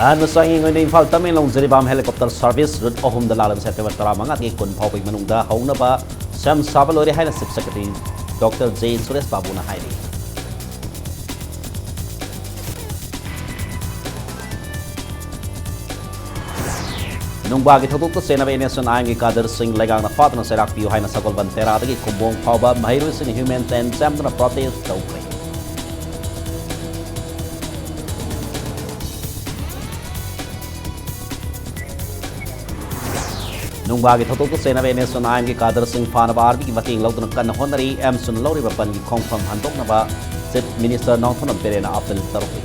Nasang ingon na Imphal Tamenglong Ziribam Helicopter Service Route Ohum Dalalam September Taramang at ikon Pawig Manungda Haung na ba Sam Sabalori Haina Sip Secretary Dr. J. Suresh Babu na Haili. Nung bagi tutuk to Sena Venezuela na ang Kader Singh Legang na fato ng Serak Piyo Haina Sakol Bantera at ikumbong Pawba Mahiru Sing Human and Sam na protest daw kay. Nung bagi tutuk to Sena Venezuela na ang Kader Singh Panabar ki mating law ng kan honari Emson Lori Bapan ki Kongfam Handok na ba Sip Minister Nongthon Perena Abdul Taruki.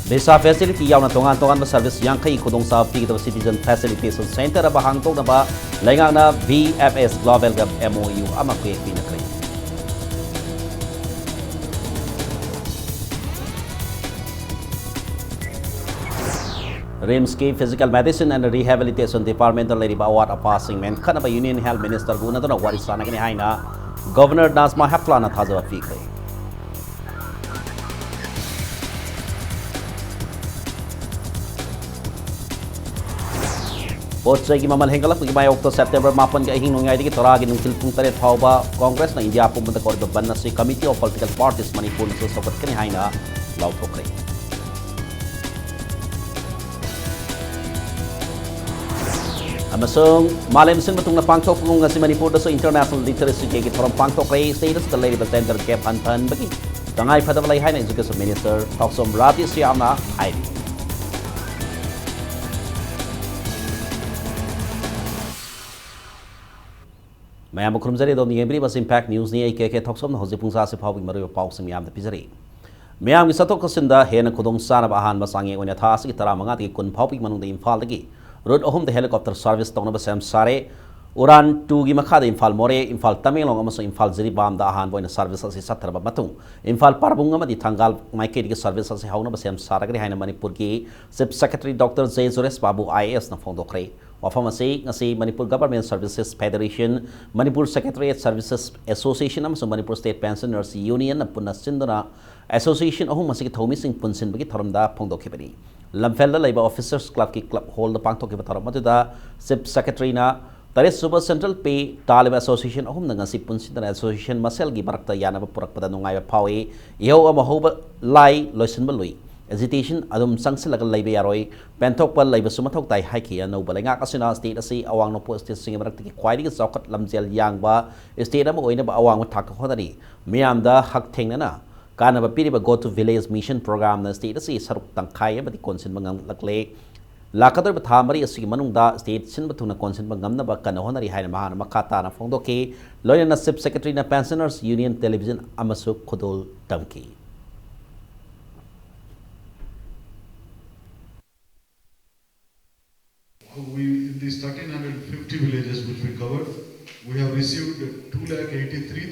Desa facility yaw na tongan ba service yang kay kudong sa Pigito Citizen Facilitation Center ba hangtong na ba laingang na VFS Global Gov MOU ama ko pinakay. RIMSK Physical Medicine and Rehabilitation Department lady ba award a passing man kana ba Union Health Minister guna to na warisana kini haina Governor Nazma Hepla na thazo fikay. Potsay ki mamalheng kalak ki may Okto September mapan ka ihing nungay di toragin ng tilpung talit hawba Congress na India pumunta ko ban na si Committee of Political Parties Manipur na susukot kani haina law tokray. Amasong malam sin matong napangtok ng si Manipur sa International Literacy Day kitong pangtokray status the Lady Center Cap Hanpan bagi. Tangay padabalay haina Education Minister Taksom Rati Siyama Haili. Mayam kurumzari do niyebri bas impact news ni ke thoksom na hoji pungsa se phawing maru paw sem yam da pizari mayam gi satok kasinda hena kudong sana bahan basangi onya tha asi tara manga ti kun phawing manung da Imphal dagi road ohum the helicopter service tongna ba sam sare uran 2 gi makha da Imphal more Imphal Tamenglong amaso Imphal Ziribam da ahan boina service asi satar ba matung Imphal Parbung ama di thangal maike di service asi hauna ba sam saragri haina Manipur ki Chief Secretary Dr. J. Suresh Babu IAS na phongdokre wafam asi ngasi Manipur Government Services Federation Manipur Secretariat Services Association amso Manipur State Pensioners Union punna sindona association ohum masiki thomi sing punsin bagi tharamda phongdokhibani lamfelda laiba officers club ki club hall da pangtokhiba tharam matuda Chief Secretary na Tare Super Central Pay Talib Association ohum na ngasi punsin da association masel gi barakta yana ba purak pada nungai pawi iho ama hoba lai loisin balui agitation adum sangsilagal laibe yaroi pentok pal laibe sumathok tai haiki no balenga kasina state asi awang no post sing barak ki kwaidi ki chaukat lamjel yang ba state ama oina ba awang thak khodani miam da hak thengna na kana ba piri ba go to village mission program na state asi saruk tangkai ba di konsin bangang lakle lakadar ba thamari asi manung da state sin ba thuna konsin bangam na ba kana honari haina mahana makata na phongdoki loina na Chief Secretary na Pensioners Union Television amasu khodol tamki. In these 1,350 villages which we covered, we have received 2,83,000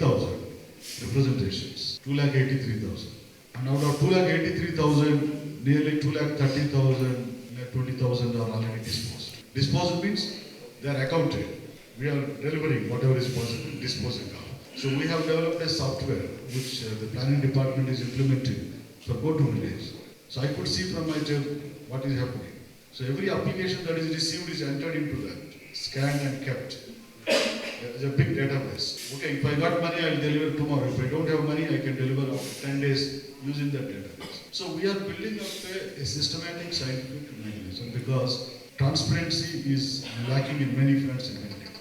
representations. 2,83,000. And out of 2,83,000, nearly 2,30,000, 20,000 are already disposed. Disposed means they are accounted. We are delivering whatever is possible, disposing of. So we have developed a software which the planning department is implementing for go to village. So I could see from my job what is happening. So every application that is received is entered into that, scanned and kept. It's a big database. Okay, if I got money, I will deliver tomorrow. If I don't have money, I can deliver after 10 days using that database. So we are building up a systematic scientific mechanism because transparency is lacking in many fronts in many departments.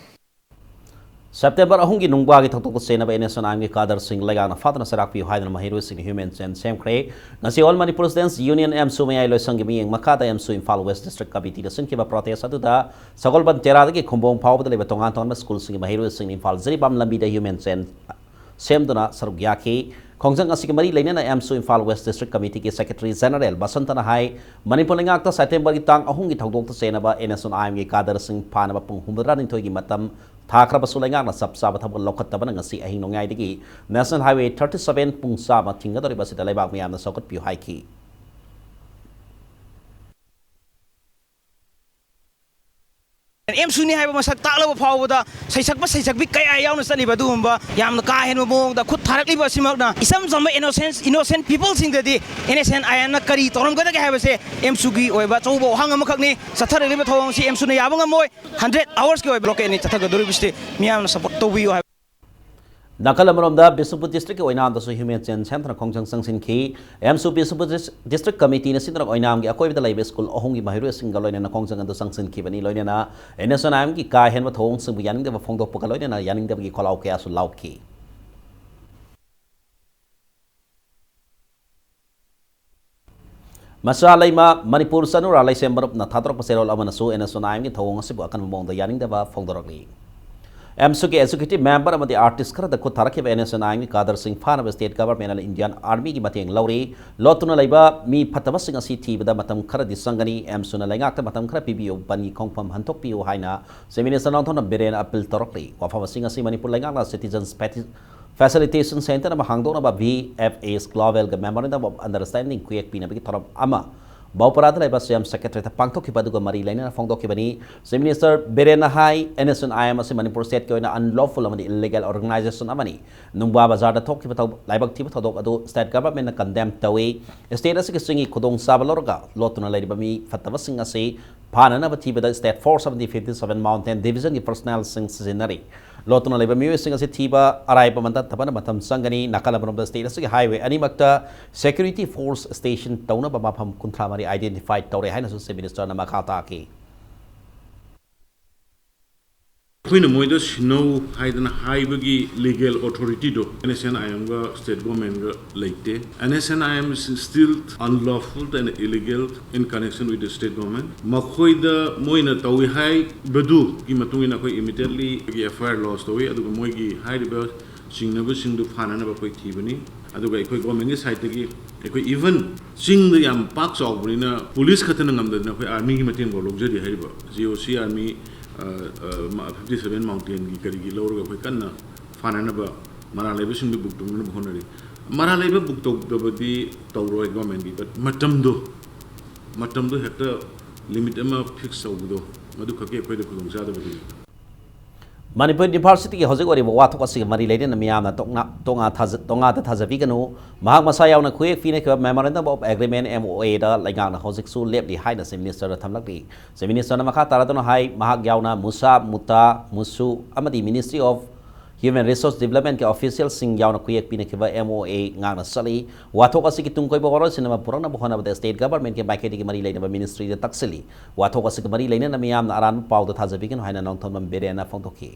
September ahungi nungbagi thoktok sena ba NSN amgi Kader Singh Legang na fatna sarak pi haidna mahiru sing human and same kre ngasi all Manipur Students Union MSU mayai lo sang mi makata MSU Imphal West District Committee da sin kiba protest atu da sagol ban tera da ki khombong phawb da leba tongan tongan school sing mahiru sing Imphal Ziribam lambi da human and same dona saruk yaki khongjang asik mari leina na MSU Imphal West District Committee ki Secretary General Basantana hai Manipur lengak ta September ki tang ahungi thoktok sena ba NSN amgi Kader Singh phana ba pung humra nin thoi gi matam Thakra basulengak na sapsa bathab lokat taban ngasi ahing nongai digi National Highway 37 pungsa ma thinga dori basi dalai miyam na sokot piu haiki. एम सुनी है मसक तालब फावदा सैसक कया यावना चलीबा दुगुम्बा यामना का हेन मोंगदा खुद थारकलिबा सिमकना इसम सम इनोसेंट पीपल सिंगदि इनोसेंट आयना करी तोरमगदगे हाबसे एम सुगी ओइबा चौबो हांग अमखकनि सथरलिबा थोंग सि एम सुना याबंगा मोय 100 आवर्स के ओइ ब्लॉक नि चथगदोरिबिस्ते मियामना सपोर्ट तोबियो नाकल अमरोमदा बिसुपुर डिस्ट्रिक्ट के ओइनामदसु ह्यूमन सेन सेंटर खोंजंग संसिनखी एमसु बिसुपुर डिस्ट्रिक्ट कमिटी न सिनरक ओइनाम के अकोइबदा लाइबे स्कूल अहोंगी महिरु सिंगल लोइना खोंजंग अंदु संसिनखी बनी लोइना एनएसएनआईएम की का हेन थोंग सिंबु यानिंगदब फोंदोकपक लोइना यानिंगदब की खोलाउ के आसु लाउकी मसा लैमा मणिपुर सनुरा लाइसेम बरप न थातरक पसेरोल अमनसु एनएसएनआईएम की थोंग सिबु अकन मोंगदा यानिंगदब फोंदोरकली एमसु के एग्जीक्यूटिव मेंबर अमदी आर्टिस्ट खरद खुद थारखिब एनएसएनआईएम की कादर सिंह फानब स्टेट गवर्नमेंट इंडियन आर्मी की मतेंग लौरी लोतुना लैबा मी फतबसिंग असि थीबदा मतम खरदि संगनी एमसुना लैंगाक मतम खर पिबियो पनी खोंगफम हंथोकपियो हाइना सेमिनिस्टर नौथोन बेरेन अपील तोरकली वाफबसिंग असि मणिपुर लैंगाक सिटीजन्स फैसिलिटेशन सेंटर में हांगदोनबा VFS ग्लोबल के मेमोरेंडम ऑफ अंडरस्टैंडिंग कुएक पिनबगी थोरम अमा बाउपराद लाइबा सीएम सेक्रेटरी पांथोखिबदुग मरी लैना फोंदोखिबनी चीफ मिनिस्टर बेरेन हाई एनएसएनआईएम असे मणिपुर स्टेट के अनलॉफुल अमदी इलीगल ऑर्गेनाइजेशन अमनी नुंबा बाजार थोखिब लाइबक थिब थोदोक अदु स्टेट गवर्नमेंट कंडेम तवे स्टेट असे सिंगी खुदोंग साबलोरगा लोतुना लैबा मी फतबसिंग असे फाननब थिबदा state force of the 57 mountain division की पर्सनल सिंग सिजनरी लोतुना लैबा मियोसिंग असे थिबा अराइबा मंता थबन मतम संगनी नाकल बरम स्टेट असे हाईवे अनिमक्ता सिक्योरिटी फोर्स स्टेशन तौनबा माफम कुंथ्रा मरी आइडेंटिफाइड तौरे हाइनसु से मिनिस्टर न मखाता की अखोइना मोइदा सिनो हाइदना हाइबगी लीगल अथॉरिटी दो एनएसएनआईएम गा स्टेट गवर्नमेंट गा लेते एनएसएनआईएम is still unlawful and illegal in connection with the state government मखोइदा मोइना तौइ हाइ बदु की मतुइना कोइ immediately की एफआईआर लॉस तौइ अदुगा मोइगी हाइरिबा सिंगनबो सिंगदु फानानबा कोइ थीबनी अदुगा एकोइ गवर्नमेंट की साइड तगी एकोइ इवन सिंग याम पाक चौबनिना पुलिस खतन ngамदना कोइ आर्मी की मतेंग गो लोगजरि हाइरिबा जीओसी आर्मी 57 माउंटेन की करी लौरगा कोई कन्ना फानानबा मरा लेबे सिंग बुक तुंगन होनरी मरा लेबे बुक तौदबदी तौरो गवर्नमेंट की बट मतमदो हेक्टा लिमिट अमा फिक्स तौबदो मदु खके कोइ दे खुदोंग जादबदी मणिपुर यूनिवर्सिटी की हजिक ओरिबो वाथोक असि मरी लेदेन मियामना तोंगा थाजबिगनु महाक मसा यावना खुए फिने के मेमोरेंडम ऑफ एग्रीमेंट MOA दा लैगाना हजिक सु लेबली हाइना से मिनिस्टर थमलकली से मिनिस्टर मखा तारादन हाई महाक यावना मुसा मुता मुसु अमदी ministry of human resource development के ऑफिशियल सिंग यावना खुए फिने के MOA गाना सली वाथोक असि की तुंग कोइबो वरो सिनेमा पुरंग बहना बद स्टेट गवर्नमेंट के बाइकेटी की मरी लेना मिनिस्ट्री दे तक्सली वाथोक असि मरी लेना मियामना अरान पाउ दा थाजबिगनु हाइना नोंथोन बेरेना फोंदोखी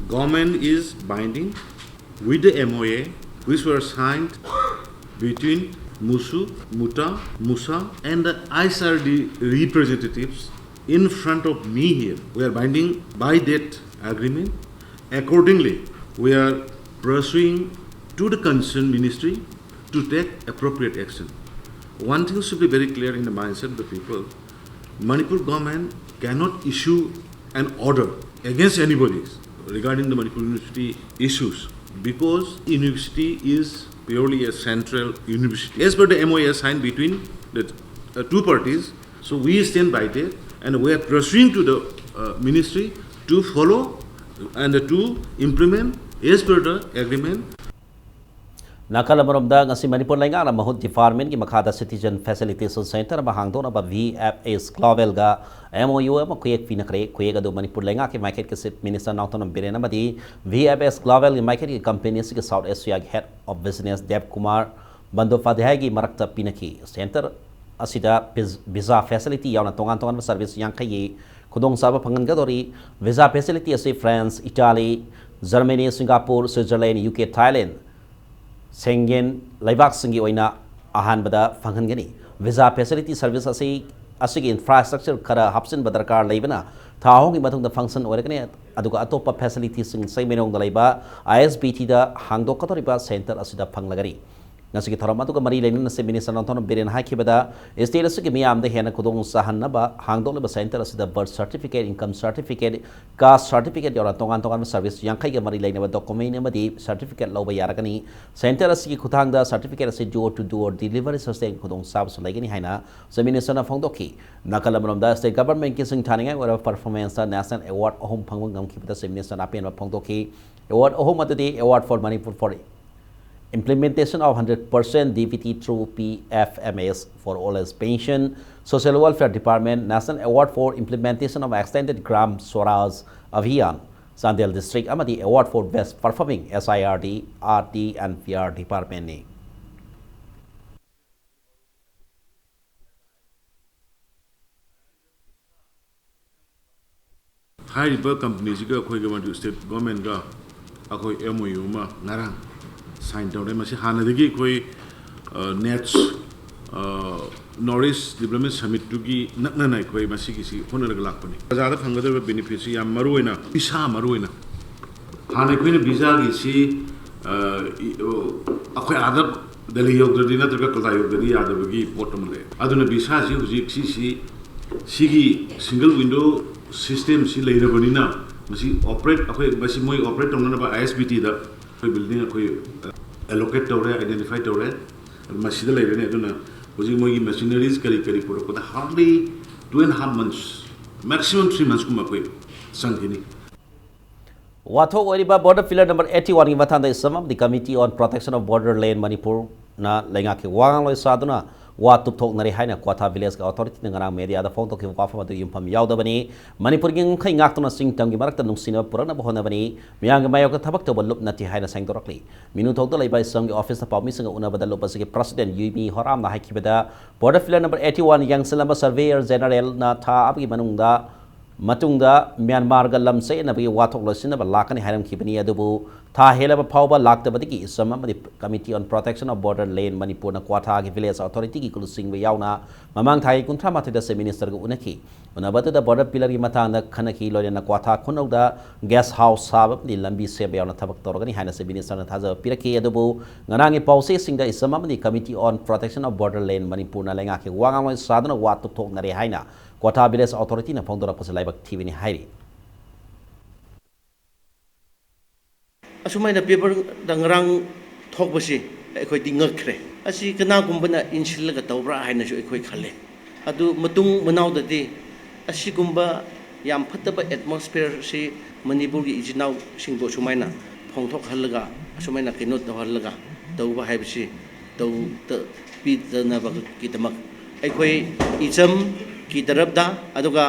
Government is binding with the MOA which were signed between Musu, Muta, Musa and the ISRD representatives in front of me here. We are binding by that agreement. Accordingly, we are pursuing to the concerned ministry to take appropriate action. One thing should be very clear in the mindset of the people. Manipur government cannot issue an order against anybody regarding the Manipur University issues because university is purely a central university. As per the MOA signed between the two parties, so we stand by that and we are pursuing to the ministry to follow and to implement as per the agreement. नाकल अमरोमदा ngasi Manipur लैंगाना महूत department की मखादा citizen facilitation centre में हांगदोनबा VFS global गा MOU अमा कुएक पिनखरे कुएक अदु मणिपुर लैंगा के मार्केट के चीफ मिनिस्टर नाउतन बेरेना बदी VFS ग्लोबल की मार्केट की कंपनी के साउथ एशिया के head of business Dev Kumar Bandopadhyay की मरक्ता पिनखी सेंटर असिदा वीजा फैसिलिटी यावना तोंगान तोंगान सर्विस यांखई खुदोंग साबा फंगनगदोरी वीजा फैसिलिटी असे France Italy Germany Singapore Switzerland UK Thailand Schengen लाइबाक सिंगी ओइना अहानबदा फंगनगनी वीजा फैसिलिटी सर्विस असिगी इंफ्रास्ट्रक्चर खरा हापसिन दरकार लेबना थाहोंगी मथुंग फंक्शन ओरगने अदुगा अतोप फैसिलिटी सिंग सैमेनोंग दा लेबा ISBT दा हांगदोकतोरिबा centre असिदा फंगलगरी ngasi ki thoram atu ka mari lenin se minister Nonthon Biren haikibada state asiki miyam de hena kudong sahanaba hangdol ba center asida birth certificate income certificate caste certificate yora tongan service yankai ka mari lenin ba document amadi certificate loba yaragani center asiki khutang da certificate asi door to door delivery sustain kudong sab so legani haina se minister na phongdoki nakalamrom da state government ki sing thaninga or performance national award ohom phangwang ngam ki se minister na pen ba phongdoki award ohom adudi award for Manipur for implementation of 100% DPT through PFMS for all as pension, Social Welfare Department, National Award for Implementation of Extended Gram Swaraj Abhiyan, Sandel District, Amadi Award for Best Performing SIRD, RT and PR Department. High River companies go to state government go MOU ma narang sign down masi hanadigi koi nets Norris Development Summit to gi nakna nai koi masi kisi hona lag lakpani bazada phangada benefits yam maruina visa maruina hana koi na visa gi si akhoi adab dali yogdadi na traga kala yogdadi adabagi potamle aduna visa si huji si gi single window system si leirabanina masi operate akhoi masi moi operate tongna ba ISBT da koi building koi allocate tore identify tore masjid la ibene aduna hoji moi machineries kari puro ko hardly 2.5 months maximum 3 months kuma koi sangini Wathok Oriba border pillar number 81 ki mathanda isam the Committee on Protection of Borderland Manipur na lenga ki wangang loi saduna wa tup thok nari haina Kwatha village ka authority ngarang media da phone to ki wafam adu yumpham yaudabani Manipur gi khai ngak tuna sing tam gi marakta nungsina purana bahona bani miyang gi mayok thabak to lup nati haina sangdorakli minu thok to laibai sam gi office ta pawmi singa una badal lopasi ki president UB Horam na haikibada border pillar number 81 yang selamba surveyor general na tha abgi manungda matungda Myanmar ga lamse na bi wathok losina ba lakani hairam khibani adubu tha helaba phawba laktabadiki isam amadi Committee on Protection of Borderland Manipur na Kwatha gi village authority gi kulusing ba yauna mamang thai kunthra mathe da se minister ga unaki unabata da border pillar gi matha na khanaki loya na Kwatha khunauda guest house sabab ni lambi se ba yauna thabak torgani haina se minister na thaja piraki adubu nganangi pause singda isam amadi Committee on Protection of Borderland Manipur na lenga ki wangang sadana watu thok nare haina Kwatha village authority na phongdora pose laibak TV ni hairi asumai na paper dangrang thok basi ekhoi dingak khre asi kana gumbana insil ga tawbra haina ju ekhoi khale adu matung manau da de asi gumba yam phataba atmosphere si Manipur gi ijinau singbo sumaina phongthok halaga asumai na kinot halaga tawba haibsi taw ta pi na ba ki tamak ekhoi ijam ki tarabda aduga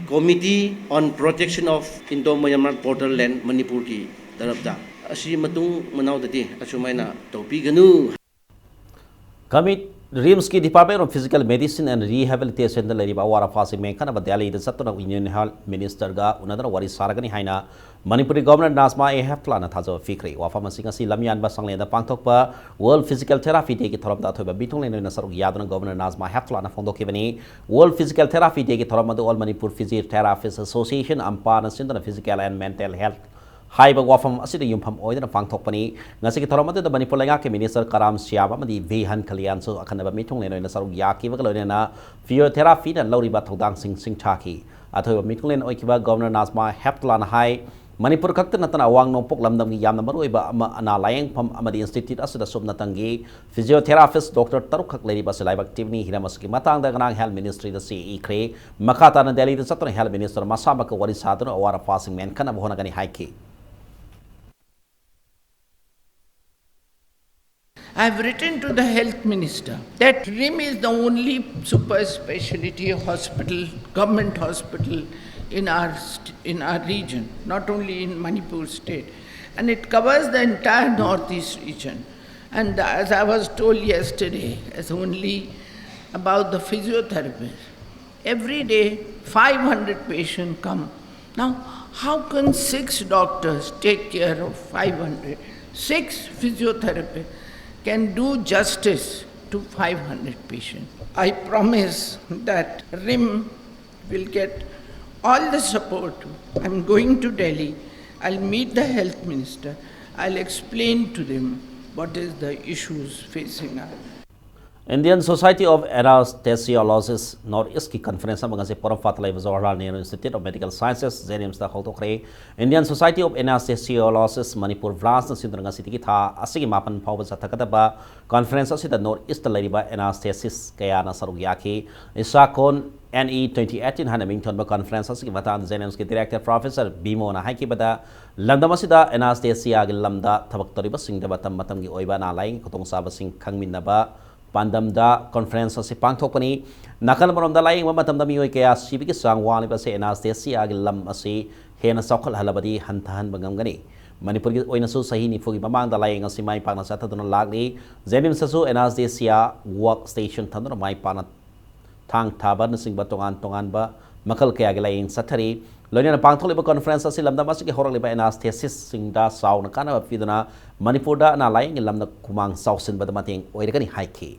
Committee on Protection of Indo-Myanmar Borderland Manipur ki tarabda asi matung manau dati asumaina topi ganu Commit RIMS ki Department of Physical Medicine and Rehabilitation da leriba wara fasing men kana badali da satuna Union Health Minister ga unadara wari saragani haina Manipuri Governor Nazma Heptla na thajo fikri wafam singa si lamyan ba sangle da pangthokpa World Physical Therapy Day ki thoram da thoiba bitong le na saruk yaduna Governor Nazma Heptla na phongdoki bani World Physical Therapy Day ki thoram da All Manipur Physiotherapists Association ampa na sindana physical and mental health haiba wafam asida yumpham oidana pangthokpani ngasi ki thoram da Manipur lenga ke Minister Karam Siaba madi Vehan Kalyan so akhanaba mitong le na saruk yaki ba lo na physiotherapy na loriba thodang sing thaki athoiba mitong le oikiba Governor Nazma Heptla na hai Manipur kakta natana awang nongpok lamdam gi yamna maruiba ana layang pham amadi institute asida subna tangi physiotherapist Dr. Taruk khak leriba selai activity hiramas ki matang da ganang health ministry da CE kre makata na Delhi da satna health minister masaba ka wari saduna awara passing man kana bohona gani haiki I have written to the health minister that RIM is the only super specialty hospital, government hospital in our region, not only in Manipur state, and it covers the entire northeast region. And as I was told yesterday, as only about the physiotherapist, every day 500 patients come. Now, how can 6 doctors take care of 500? 6 physiotherapists can do justice to 500 patients. I promise that RIM will get all the support. I'm going to Delhi. I'll meet the health minister. I'll explain to them what is the issues facing us. Indian Society of Anesthesiologists North-East की conference में से परम फात live Jawaharlal Nehru institute of medical sciences JNIMS दा होतोखरे Indian Society of Anesthesiologists Manipur Branch na sindra ngasi tiki tha asigi mapan phawba sathakataba conference asida North-East laiba anesthesist kaya na sarug yaki isakon NE 2018 hana mingthon ba conference asigi matan Jenims ki director professor Bimo na haiki bada lamdam asida anesthesia gi lamda thabak toriba singda batam matam gi oiba na laing khotong saba sing khangminaba pandamda conference asi pangthokpani nakal maramda laing matamda mioi kaya sibi ki sangwani ba se anesthesia gi lam asi hena sakhal halabadi hantahan bangamgani Manipur gi oina su sahi ni fugi mamang da laing asi mai pakna sataduna lagni Jenim sasu anesthesia work station thanduna mai pakna thang thaban sing ba tongan ba makal kaya gi laing sathari loina pangtholiba conference asi lamda masi ki horaliba anesthetist singda sauna kana fiduna Manipur da na laing lamda kumang sausin ba mating oiragani haiki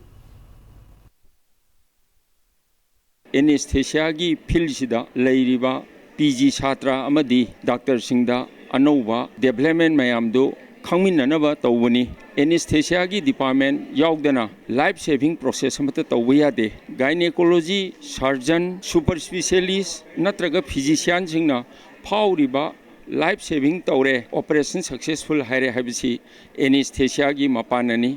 anesthesia gi field sida leiriba PG Chatra amadi Dr. Singda anova development mayam do khangminanaba tawbani anesthesia gi department yaugdana life saving process amata tawya de gynecology surgeon super specialist natraga physician singna phawriba life saving tawre operation successful haire habisi anesthesia gi mapanani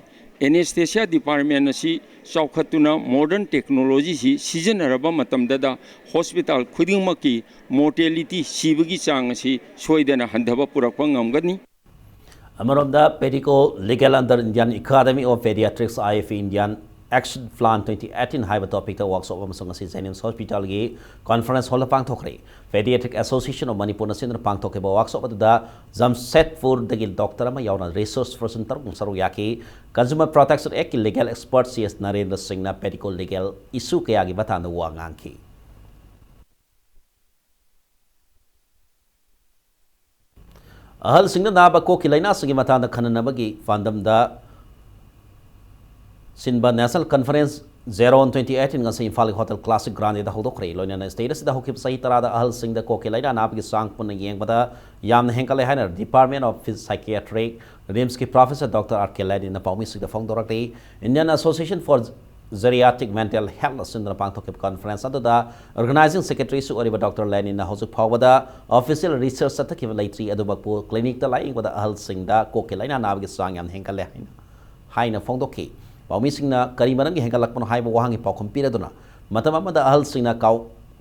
anesthesia department asi chaukhatuna modern technology si sijanaraba matamdada hospital khudingmaki mortality sibagi chang asi soidana handaba purakpa ngamgani Amaronda Medical Legal under Indian Academy of Pediatrics IF Indian Action Plan 2018 high topic workshop amasung asi Jenims Hospital gi conference hall pangthokre Pediatric Association of Manipur na sindra pangthoke ba workshop aduda Jamshedpur dagi doctor ama yauna resource person tarung saru yaki Consumer Protection Act legal expert CS Narendra Singh na medical legal issue kaya gi batanda wa ngangki Ahal Singh na ba ko kilaina sigi matanda khananabagi fandam da Sinba National Conference 01/2018 ngasi Imphal Hotel Classic Grande da hodokre loina status da hokip sahi tarada ahal sing da ko kelaida napgi sang pun yeng bada yam henkale hainer Department of Psychiatry Rims ki Professor Dr. R.K. Ledin na paumi sig da founder Indian Association for Geriatric Mental Health sindra pangthokip conference da organizing secretary su oriba Dr. Ledin na hosu phawada official research sathaki laitri adubakpu clinic da laing bada ahal sing da ko kelaina napgi sang yam henkale haina founder Paumi singna kari manam gi hengalak pon haiba wahangi paukhum piraduna matam amada ahal singna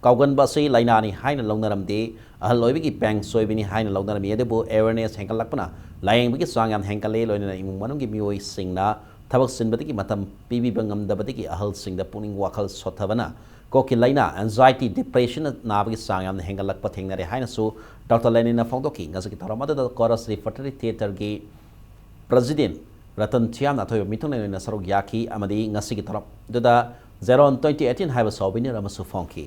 kaugan ba sei laina ni haina longnaram de ahal loibi gi pang soibini haina longnaram yedebu awareness hengalak pana laing bi gi sangam hengale loina imung manam gi mioi singna thabak sinbati gi matam pibi bangam dabati gi ahal singda puning wakhal sothabana ko ki laina anxiety depression na bi sangam hengalak pa thengnare haina su Dr. Lenin na fongdoki ngasi taramada da chorus refractory theater gi president Ratan Chiam athoy mitong na sarog yaki amadi ngasi ki tarap doda 01/2018 haiba sobini ramasu phongki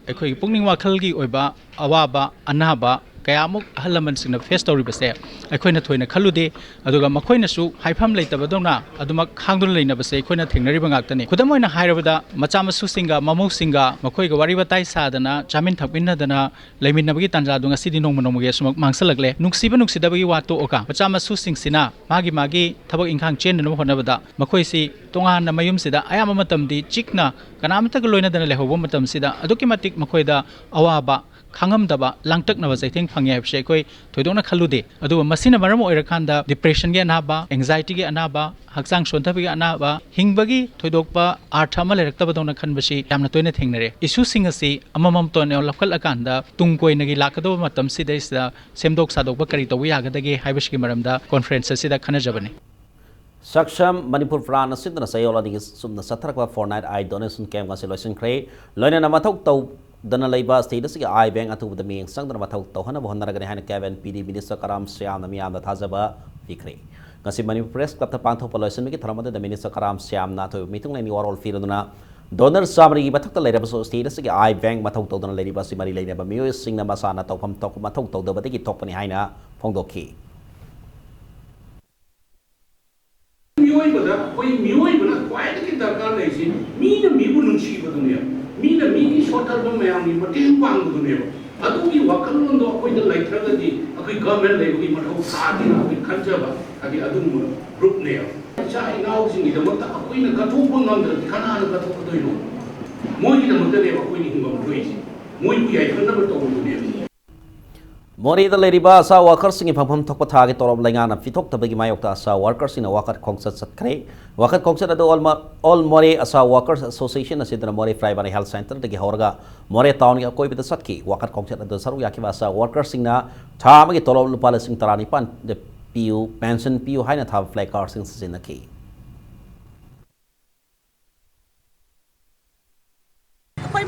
ꯑꯩꯈꯣꯏꯒꯤ ꯄꯨꯛꯅꯤꯡ ꯋꯥꯈꯜꯒꯤ ꯑꯣꯏꯕ ꯑꯋꯥꯕ ꯑꯅꯥꯕ ꯀꯌꯥꯃꯨꯛ ꯑꯍꯜ ꯂꯃꯟꯁꯤꯡꯅ face ꯇꯧꯔꯤꯕꯁꯦ ꯑꯩꯈꯣꯏꯅ ꯊꯣꯏꯅ ꯈꯜꯂꯨꯗꯦ ꯑꯗꯨꯒ ꯃꯈꯣꯏꯅꯁꯨ ꯍꯥꯏꯐꯝ ꯂꯩꯇꯕꯗꯧꯅ ꯑꯗꯨꯃꯛ ꯈꯥꯡꯗꯨꯅ ꯂꯩꯅꯕꯁꯦ ꯑꯩꯈꯣꯏꯅ ꯊꯦꯡꯅꯔꯤꯕ ꯉꯥꯛꯇꯅꯤ ꯈꯨꯗꯝ ꯑꯣꯏꯅ ꯍꯥꯏꯔꯕꯗ ꯃꯆꯥ ꯃꯁꯨꯁꯤꯡꯒ ꯃꯃꯧꯁꯤꯡꯒ ꯃꯈꯣꯏꯒ ꯋꯥꯔꯤ ꯋꯥꯇꯥꯏ ꯁꯥꯗꯅ ꯆꯥꯃꯤꯟ ꯊꯛꯃꯤꯟꯅꯗꯅ ꯂꯩꯃꯤꯟꯅꯕꯒꯤ ꯇꯥꯟꯖꯥꯗꯨ ꯉꯁꯤꯗꯤ ꯅꯣꯡꯃ ꯅꯣꯡꯃꯒꯤ ꯑꯁꯨꯃꯛ ꯃꯥꯡꯁꯜꯂꯛꯂꯦ ꯅꯨꯡꯁꯤꯕ ꯅꯨꯡꯁꯤꯗꯕꯒꯤ ꯋꯥ ꯇꯣꯛꯑꯒ ꯃꯆꯥ ꯃꯁꯨꯁꯤꯡꯁꯤꯅ ꯃꯥꯒꯤ ꯊꯕꯛ ꯏꯪꯈꯥꯡ ꯆꯦꯟꯅꯅꯕ ꯍꯣꯠꯅꯕꯗ ꯃꯈꯣꯏꯁꯤ ꯇꯣꯉꯥꯟꯅ ꯃꯌꯨꯝꯁꯤꯗ ꯑꯌꯥꯝꯕ ꯃꯇꯝꯗꯤ ꯆꯤꯛꯅ ꯀꯅꯥꯃꯠꯇꯒ ꯂꯣꯏꯅꯗꯅ ꯂꯩꯍꯧꯕ ꯃꯇꯝꯁꯤꯗ ꯑꯗꯨꯛꯀꯤ ꯃꯇꯤꯛ ꯃꯈꯣꯏꯗ ꯑꯋꯥꯕ ꯈꯪꯉꯝꯗꯕ ꯂꯥꯡꯇꯛꯅꯕ ꯆꯩꯊꯦꯡ ꯐꯪꯉꯦ ꯍꯥꯏꯕꯁꯦ ꯑꯩꯈꯣꯏ ꯊꯣꯏꯗꯣꯛꯅ ꯈꯜꯂꯨꯗꯦ ꯑꯗꯨꯒ ꯃꯁꯤꯅ ꯃꯔꯝ ꯑꯣꯏꯔꯀꯥꯟꯗ ꯗꯤꯄ꯭ꯔꯦꯁꯟꯒꯤ ꯑꯅꯥꯕ ꯑꯦꯡꯖꯥꯏꯇꯤꯒꯤ ꯑꯅꯥꯕ ꯍꯛꯆꯥꯡ ꯁꯣꯟꯊꯕꯒꯤ ꯑꯅꯥꯕ ꯍꯤꯡꯕꯒꯤ ꯊꯣꯏꯗꯣꯛꯄ ꯑꯥꯔꯊ ꯑꯃ ꯂꯩꯔꯛꯇꯕꯗꯧꯅ ꯈꯟꯕꯁꯤ ꯌꯥꯝꯅ ꯇꯣꯏꯅ ꯊꯦꯡꯅꯔꯦ ꯏꯁꯨꯁꯤꯡ ꯑꯁꯤ ꯑꯃꯃꯝꯇ ꯑꯣꯏꯅ ꯂꯧꯈꯠꯂꯀꯥꯟꯗ ꯇꯨꯡ ꯀꯣꯏꯅꯒꯤ ꯂꯥꯛꯀꯗꯕ ꯃꯇꯝꯁꯤꯗꯩꯁꯤꯗ ꯁꯦꯝꯗꯣꯛ ꯁꯥꯗꯣꯛꯄ ꯀꯔꯤ ꯇꯧꯕ ꯌꯥꯒꯗꯒꯦ ꯍꯥꯏꯕꯁꯤꯒꯤ ꯃꯔꯝꯗ ꯀꯣꯟꯐꯔꯦꯟꯁ ꯑꯁꯤꯗ ꯈꯟꯅꯖꯕꯅꯤ Saksham Manipur Plan Sindra Sayolani Sumna Satrakwa Fortnight Eye Donation Camp Constellation Cray Loina Namatok Tau Dana Labor Status Eye Bank Atu the Ming Sang Matok Tohana Honaragan Kevin PD Minister Karam Siam Namiam the Tazaba Vikri Nasi Manipur Press Club the Panto Pollution Miki Tramada the Minister Karam Siam Nato meeting any oral Filaduna Donor Samari Batak the Labor Status Eye Bank Matok Tona Lady Basimari Lady Bamu Sing Namasana Topam Tokumatok the Batiki Topani Haina Pondoki 미워이보다 거의 미워이보다 과연 다가 내지 미는 미분은 시거든요. 미는 미기 소탈도 매양이 뭐 땡광거든요. 아두기 와카는도 거의 더 라이트라든지 아까 ꯑꯩꯈꯣꯏ government ꯂꯩꯕꯒꯤ ꯃꯊꯧ ꯇꯥꯗꯦꯅ ꯑꯩꯈꯣꯏ ꯈꯟꯖꯕ ꯍꯥꯏꯗꯤ ꯑꯗꯨꯒꯨꯝꯕ ꯒ꯭ꯔꯨꯞꯅꯦꯕ ꯏꯆꯥ ꯏꯅꯥꯎꯁꯤꯡꯒꯤꯗꯃꯛꯇ ꯑꯩꯈꯣꯏꯅ ꯀꯠꯊꯣꯛꯄ ꯉꯝꯗ꯭ꯔꯗꯤ ꯀꯅꯥꯅ ꯀꯠꯊꯣꯛꯀꯗꯣꯏꯅꯣ ꯃꯣꯏꯒꯤꯗꯃꯛꯇꯅꯦꯕ ꯑꯩꯈꯣꯏꯅ ꯍꯤꯡꯐꯝ ꯊꯣꯛꯏꯁꯦ ꯃꯣꯏꯕꯨ ꯌꯥꯏꯐꯅꯕ ꯇꯧꯕꯗꯨꯅꯦꯕ Morida Leriba Asa Workers in Pam Tokpatagi Torab Langana Fitok Tabagi Mayokta Asa Workers in a Wakat Concert Sakre Wakat Concert at all More Asa Workers Association as in the More Primary Health Center the Gihorga More Town Yakoi with the Saki Wakat Concert at the Saruyaki Asa Workers in a Tamagi Torab Palace in Taranipan the PU Pension PU Hainat have flag cars in the key.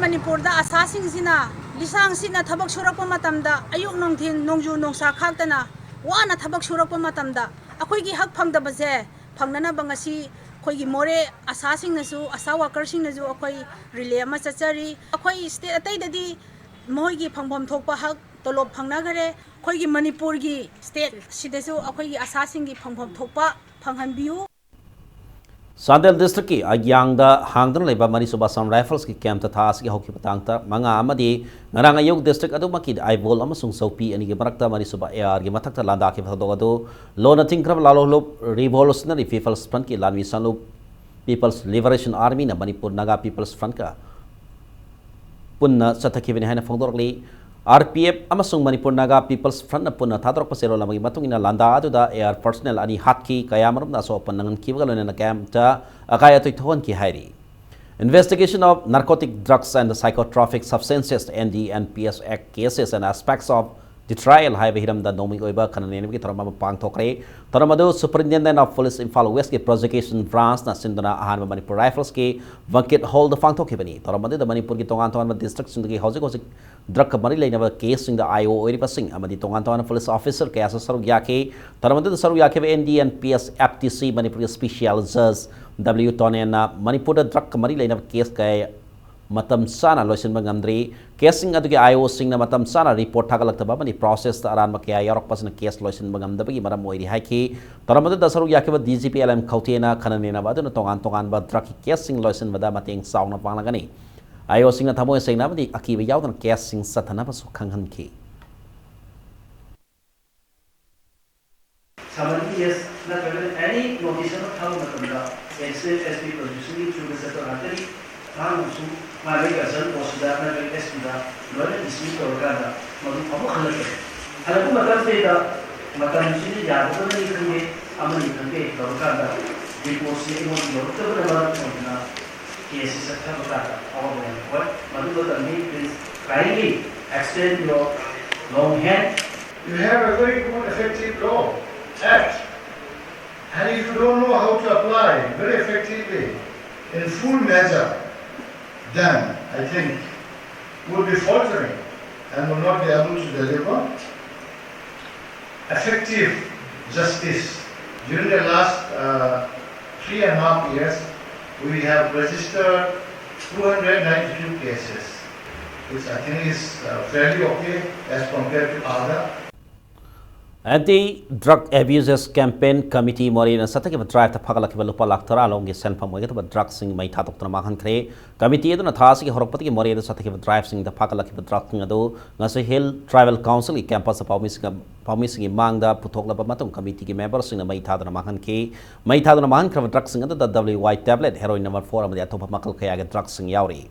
Manipur da asasing sina lisang sina thabak surakpa matamda ayuk nongthin nongju nongsa khaktana wana thabak surakpa matamda akhoi gi hak phangdaba je phangnana bangasi khoi gi more asasing nasu asa worker sing nasu akhoi relay ma chachari akhoi state atai dadi moi gi phangbom thokpa hak tolop phangna gare khoi gi Manipur gi state sidasu akhoi gi asasing gi phangbom thokpa phanghan biu Sandel District ki Agyang da Hangdan Leba Manisuba Sam Rifles ki camp ta thas ki hoki patangta manga amadi ngarang ayog district adu makid Aibol amasung Sopi ani ki barakta Manisuba AR ki mathakta landa ki phadogado lona thingkrab lalo lo Revolutionary People's Front ki lanwi sanu People's Liberation Army na Manipur Naga People's Front ka punna sathaki bini haina phongdorli RPF amasung Manipur Naga People's Front na punna thadrok pasero lamagi matungina landa adu da AR personnel ani hatki kayamarum na so panangan kiwagalone na camp ta akaya toithon ki hairi investigation of narcotic drugs and psychotropic substances NDNPS Act cases and aspects of the trial hai hiram da nomi oiba khanane ki tharama pang thokre taramadu superintendent of police Imphal West ki prosecution branch na sindana ahan Manipur Rifles ki Vankit Hall da pang thokibani taramadu da Manipur ki tongan tongan district sindagi hojik drug mari leinaba case sing da IO oiriba sing amadi tongan tongan police officer kaya sa saru yake taramadu da saru yake NDNPS FTC Manipur special judge W Tonena Manipur da drug mari leinaba case kaya matam sana loisin bangamdri casing adugi IO sing na matam sana report thagalakta mani process ta aran makia yorok pasna case loisin bangamdabagi maram oiri haiki taramadu da saru yake DGP LM Khautena khananena ba aduna tongan tongan ba drug casing loisin bada mateng sauna panglagani IO sing na thamoi sing na madi akiba yawdan casing sathana ba su khanghan ki Somebody is not any notice of how matamda SB producing through the sector artery also my person was that na test da lore dismiss organa madu abu khalake halaku matam se da matam sini jabo ni khange amani khange organa report se mo yorta ba na case sakha bata our what madu da me please kindly extend your long hand. You have a very good effective law act, and if you don't know how to apply very effectively in full measure, then I think will be faltering and will not be able to deliver effective justice. During the last 3.5 years, we have registered 292 cases, which I think is fairly okay as compared to other. Anti-Drug Abuses Campaign Committee Morina Sataki drive the Pagalaki Lupa Lactara along the San Pamoy about drugs in my Tatok Mahan Kre. Committee on a task Horopati Morina Sataki drive sing the Pagalaki Drugado, Nasa Hill Tribal Council campus of Pamising Manga, Putokla Bamatum Committee members in the Maitadana Mahan K. Maitadana Mahan Krav drugs in the WY tablet, heroin number 4 of the Atopa Makal Kayaga drugs in Yauri.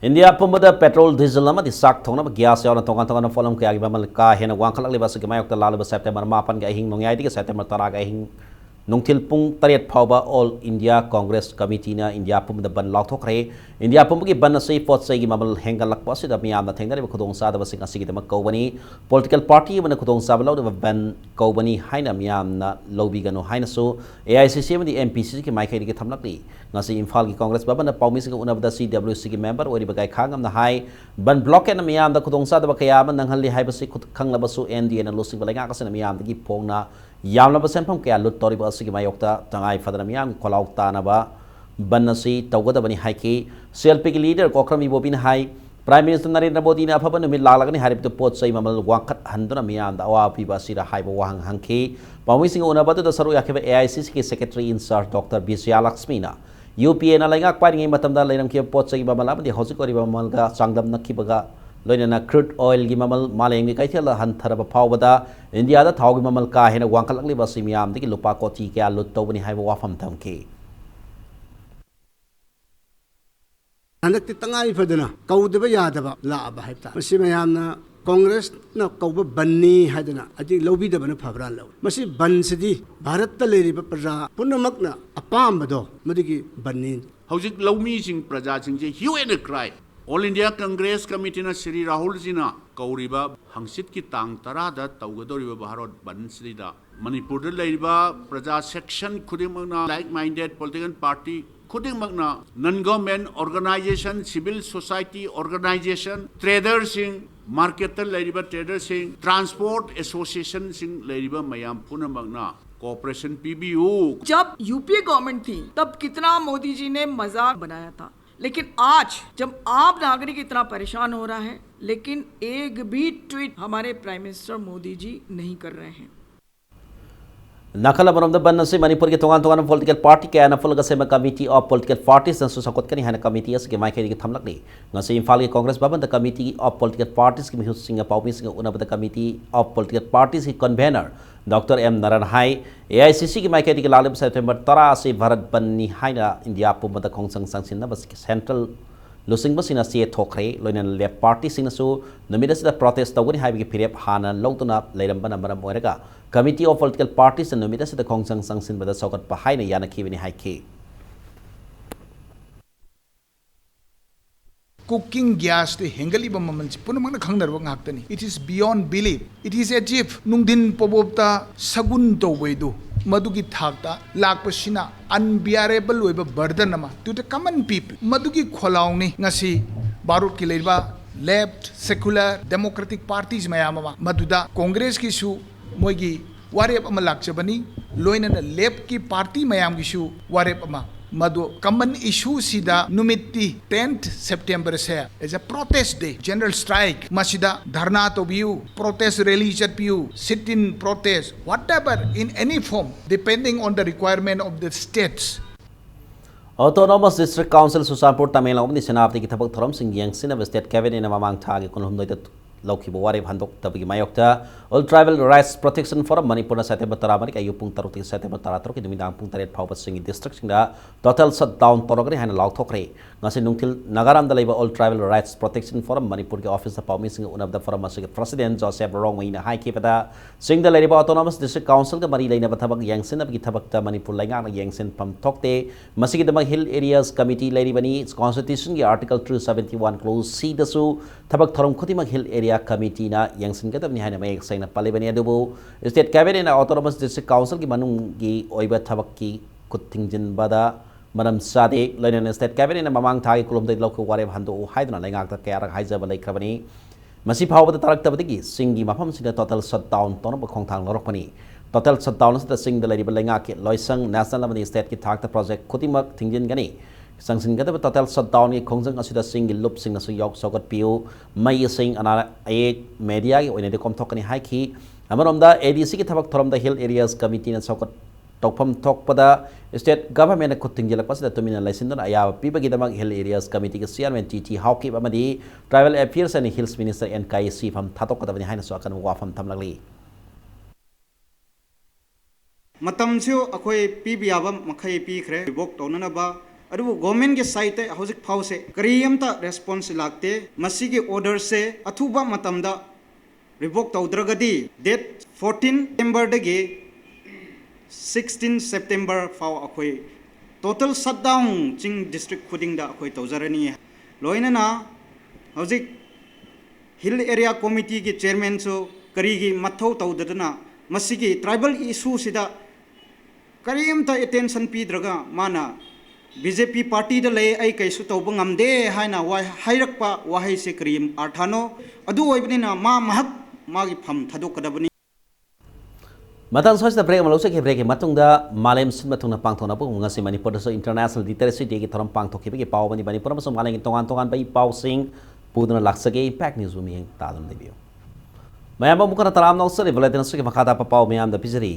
India Pumada petrol diesel nama di sak thong nama gas yaw na tongan tongan na folam kaya gibamal ka hena wang khalak liba sa gimayok ta lalo ba September mapan ga hing nongyay di ka September taraga hing nungtil pung tariat phawba All India Congress Committee na India Pumada ban lak thokre India Pumagi ban na sei pot sei gimamal hengal lak pa sida miyam na thengna ba khudong sa da ba sing asigi da kawbani political party ba na khudong sa ba law da ban kawbani haina miyam na lobby gano haina so AICC ma di MPC ki mai khai di thamlak ni ngasi Imphal ki Congress baba na pawmi sing unabda CWC ki member ori bagai khangam na hai ban block na miyam da khudong sa da ba kaya man nanghalli hai ba si khangla ba su NDA na losing balenga ka sa miyam da gi pong na yamna ba senpam kaya lut tori ba sigi mayokta tangai fadana miyam kolauk ta na ba ban na si tawgada bani hai ki CLP ki leader Kokram Ibobin hai Prime Minister Narendra Modi na aphaba numit lalagani harib to pot sai mamal wangkat handuna miyam da awa piba sira haiba wahang hangki pawmi singa unabatu da saru yakiba AICC ki Secretary in Charge Dr. Vijaya Lakshmi na UPA na laingak pai ngai matam da lainam ki pot sai mamal amadi hosik ori mamal ga sangdam nakibaga loina na crude oil gi mamal maleng gi kaithela han tharaba phawbada India da thau gi mamal ka hena wangkat lakli ba simiyam diki lupa koti kya lut tawbani haiba wafam thamki Hanakti tangai fadana kaudaba yadaba laaba haibta masi mayamna Congress na kauba banni hadana adi lobi da bana phabran law masi ban sidi Bharat ta leri ba praja punamakna apam bado madigi banni hojik lawmi sing praja sing je hue and cry All India Congress Committee na Sri Rahul Jina kauriba hangsit ki tang tara da tawgadoriba Bharat ban sida Manipur da leriba praja section khudimagna like minded political party khudimagna non-government organization, civil society organization, traders sing, marketer leriba traders sing, transport association sing leriba mayam punamagna cooperation PBU. जब UPA government थी तब कितना मोदी जी ने मजाक बनाया था, लेकिन आज जब आम नागरिक इतना परेशान हो रहा है, लेकिन एक भी ट्वीट हमारे प्राइम मिनिस्टर मोदी जी नहीं कर रहे हैं. Nakala manom da ban nasi Manipur ke tongan political party ke ana full gasema committee of political parties dan susakot kani hana committee as ke mai ke thamlak ni ngasi Imphal ke Congress baban the committee of political parties ke mihus singa pawmi singa una the committee of political parties ke convener Dr. M Naran Hai AICC ke mai ke lalim September tara se Bharat banni haina India pumada khongsang sangsin na bas central Losing basina siya thokre loinan left party sing nasu namida sida protest tawani haibi phirep hana lawtuna leiram bana maram oiraga committee of political parties and namida sida khongsang sangsin bada sokat pa haina yana khibini haike cooking gas the hengali ba mamal punamang khangnar ba ngaktani it is beyond belief it is as if nungdin pobopta sagun to weidu madugi thakta lakpasina unbearable oiba burden ama to the common people madugi kholauni ngasi barut ki leiba left secular democratic parties mayama maduda congress ki su moigi warep ama lakchabani loina na left ki party mayam gi su warep ama Madu common issue sida numiti 10th September se as a protest day general strike masida dharna to view protest rallies at view sit in protest whatever in any form depending on the requirement of the states. Autonomous District Council Susanpur Tamil Nadu ni senapti ki thabak thoram sing yang sina state cabinet na mamang thagi kunhum noi lauki bawari handok tabi mayokta all tribal rights protection forum Manipur na September tara mari kayu pung taruti September tara taru ki dumidang pung taret phawbat sing district sing da total shutdown torogri hana law thokre ngasi nungtil nagaram da leba all tribal rights protection forum Manipur ke office da pawmi sing one of the forum asig president Joseph Rongwei na hai ki pada sing da leba autonomous district council ka mari leina bathabak yang sin ab ki thabak ta Manipur lainga na yang sin pam thokte masigi da hill areas committee leri bani constitution ki article 271 clause c da su thabak thorom khotima hill area committee na yang sin gadam ni haina mai saina palebani adubu state cabinet na autonomous district council ki manung gi oiba thabak ki kutingjin bada manam sade laina state cabinet na mamang thagi kulum dai lokko ware bhandu haidna laingak ta kaya rak haija balai krabani masi phawbada tarak tabadi singi mafam sida total shutdown tono ba khongthang lorokpani total shutdown sida sing da lari balai ngak loisang national level state ki thak ta project khutimak thingjin gani Sangsin gada total shutdown ki khongjang asida single loop sing nasu yok sokat piu mai sing ana ai media ki oine de kom thokani hai ki amarom da ADC ki thabak thorom da hill areas committee na sokat tokpham thokpada state government ko tingjala pasida tumina license na aya pibagi damak hill areas committee ki chairman TT Hawki amadi tribal affairs and hills minister NKC pham thatok kadabani haina so akan wa pham thamlagli matam sio akoi pibiyaba makhai pi khre bok tonana ba अरु government के site हौजिक फाउ से करियमता response लागते मसी के order से अथुबा मतमदा रिवोक तौद्रगदी डेट 14 सेप्टेम्बर दगे 16 सेप्टेम्बर फाउ अखोय टोटल शटडाउन चिंग डिस्ट्रिक्ट खुदिंग दा अखोय तौजरनी लोइनना हौजिक हिल एरिया कमिटी के चेयरमैन सो करीगी मथौ तौददना मसी के ट्राइबल इशू सिदा करियमता अटेंशन पीद्रगा माना BJP party da lay ay kay su tawbang amde hay na hayrak pa wahay se krim arthano adu oibni na ma mahak magi pham thadok kadabani matang sois da break malose ke break matung da malem sin matung na pangthona bu ngasi Manipur so international literacy day ki thoram pangthok ke paw bani Manipur so maleng tongan bai paw sing पूदना लाक्सगे impact news में यंग तादम देबियो ma'am मुखर तराम Nausari bulletin से मखादा पापाव ma'am the पिजरी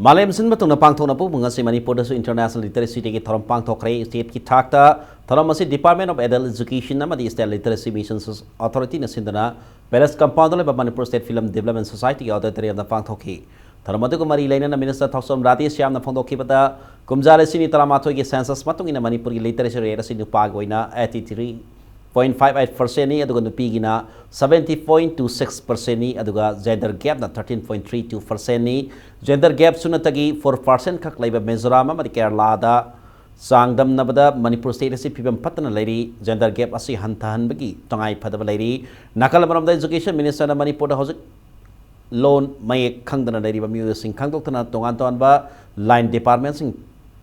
मालेम सिन मतुंग ना पांगथोना पु मंगसी मणिपुर दसु इंटरनेशनल लिटरेसी डे की थरम पांगथोखरे स्टेट की थाकता थरम असी डिपार्टमेंट ऑफ एडल्ट एजुकेशन नमदी स्टेट लिटरेसी मिशन अथॉरिटी न सिंदना पैलेस कंपाउंड ले Manipur state film development society की ऑडिटोरियम द पांगथोखी थरम अदुग मरी लेना मिनिस्टर थौसम राधे श्याम न फोंदोखिबदा कुमजाले सिनी तरामाथोय की सेंसस मतुंग इन मणिपुर की लिटरेसी रेट असि नुपा गोइना 83.58% ni aduga nupi gina 70.26% ni aduga gender gap na 13.32% ni gender gap suna tagi 4% khak laiba Mizoram amadi Kerala da sangdam nabada Manipur state asi pibam patna lairi gender gap asi hantahan bagi tangai phadaba lairi nakal maram da education minister na Manipur da hojik loan mai khangdana lairi ba mu sing khangdok tana tongan ton ba line department sing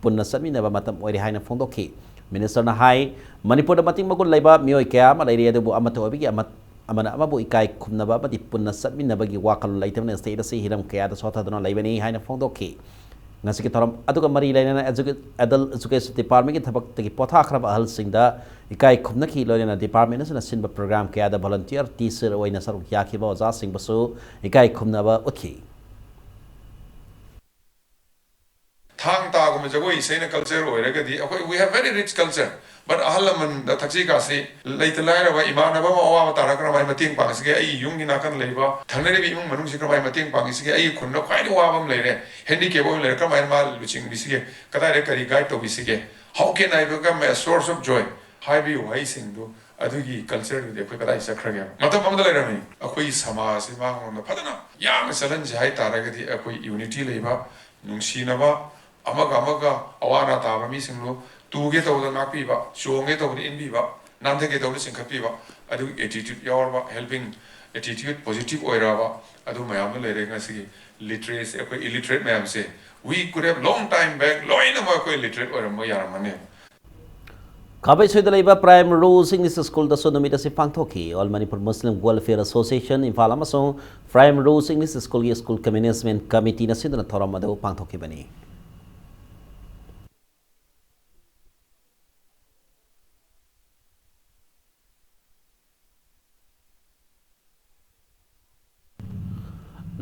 punna sami na ba matam oi haina phongdokhi Minister na hai Manipur da mating magul laiba mioi kaya ma lairi adu bu amato obigi amana amabu ikai khumna ba mati punna satmi na bagi wakal laitam na state si hiram kaya da sotha dona laibani haina phongdokhi ngasi ki thoram aduga mari laina adult education department ki thabak tagi potha khraba ahal singda ikai khumna ki loina department na sinba program kaya da volunteer teacher oina saruk yakhi ba oja sing basu ikai khumna ba ukhi thang ta ko me jagoi seina culture oiragadi akoi we have very rich culture but ahalaman da thakji ka si leitla ra ba imana ba ma wa ta ra kra mai mating pang sige ai yung ni na kan leiba thanare bi imung manung sikra mai mating pang sige ai khun na khai wa bam leire handicap bam leire kra mai mal luching bi sige kada re kari guide to bi sige how can I become a source of joy hai bi wai sing do adugi culture de ko kada isa khra ga matam am da leire mi akoi samaj ma ngom na phadana yam challenge hai ta ra ga di akoi unity leiba nungsi na ba amaga awana taba mi singlo tuge to da nakpi ba chonge to in bi ba namthe ke to sing khapi ba adu attitude your ba helping attitude positive oira ba adu mayam le re nga si literacy ko illiterate mayam se we could have long time back loina ma ko illiterate oira mo yar mane Kabai Soidalaiba Prime Rose English School da Sonomita si Pangthoki All Manipur Muslim Welfare Association Imphal amasong Prime Rose English School gi School Management Committee na sidana thoram adu Pangthoki bani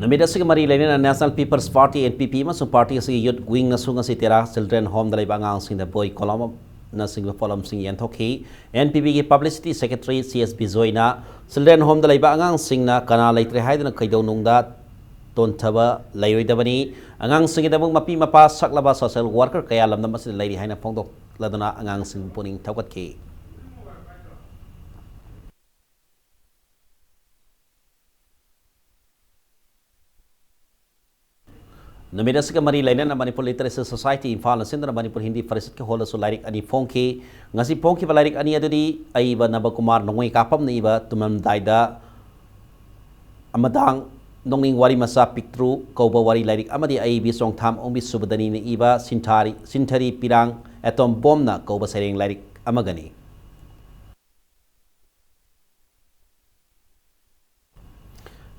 Namida sig mari lain na National People's Party NPP masung party sig youth wing na sunga si tera children home dalai bangang sing da boy kolom na sing folam sing yan thokhi NPP ki publicity secretary CS Bizoina children home dalai bangang sing na kana laitre haidana kaidau nungda ton thaba lairoi dabani angang sing da mung mapi mapa saklaba social worker kaya lamna mas lairi haina phongdok ladana angang sing puning thawat ki Namida sig mari lain na Manipur Literacy Society Imphal na sindra Manipur Hindi Farisat ke hola so lairik ani phongki ngasi phongki ba lairik ani adudi ai ba Nabakumar nongoi kapam ni ba tumam daida amadang nongning wari masa piktru kauba wari lairik amadi ai bi song tham ong bi subadani ni iba sinthari pirang atom bomb na kauba sereng lairik amagani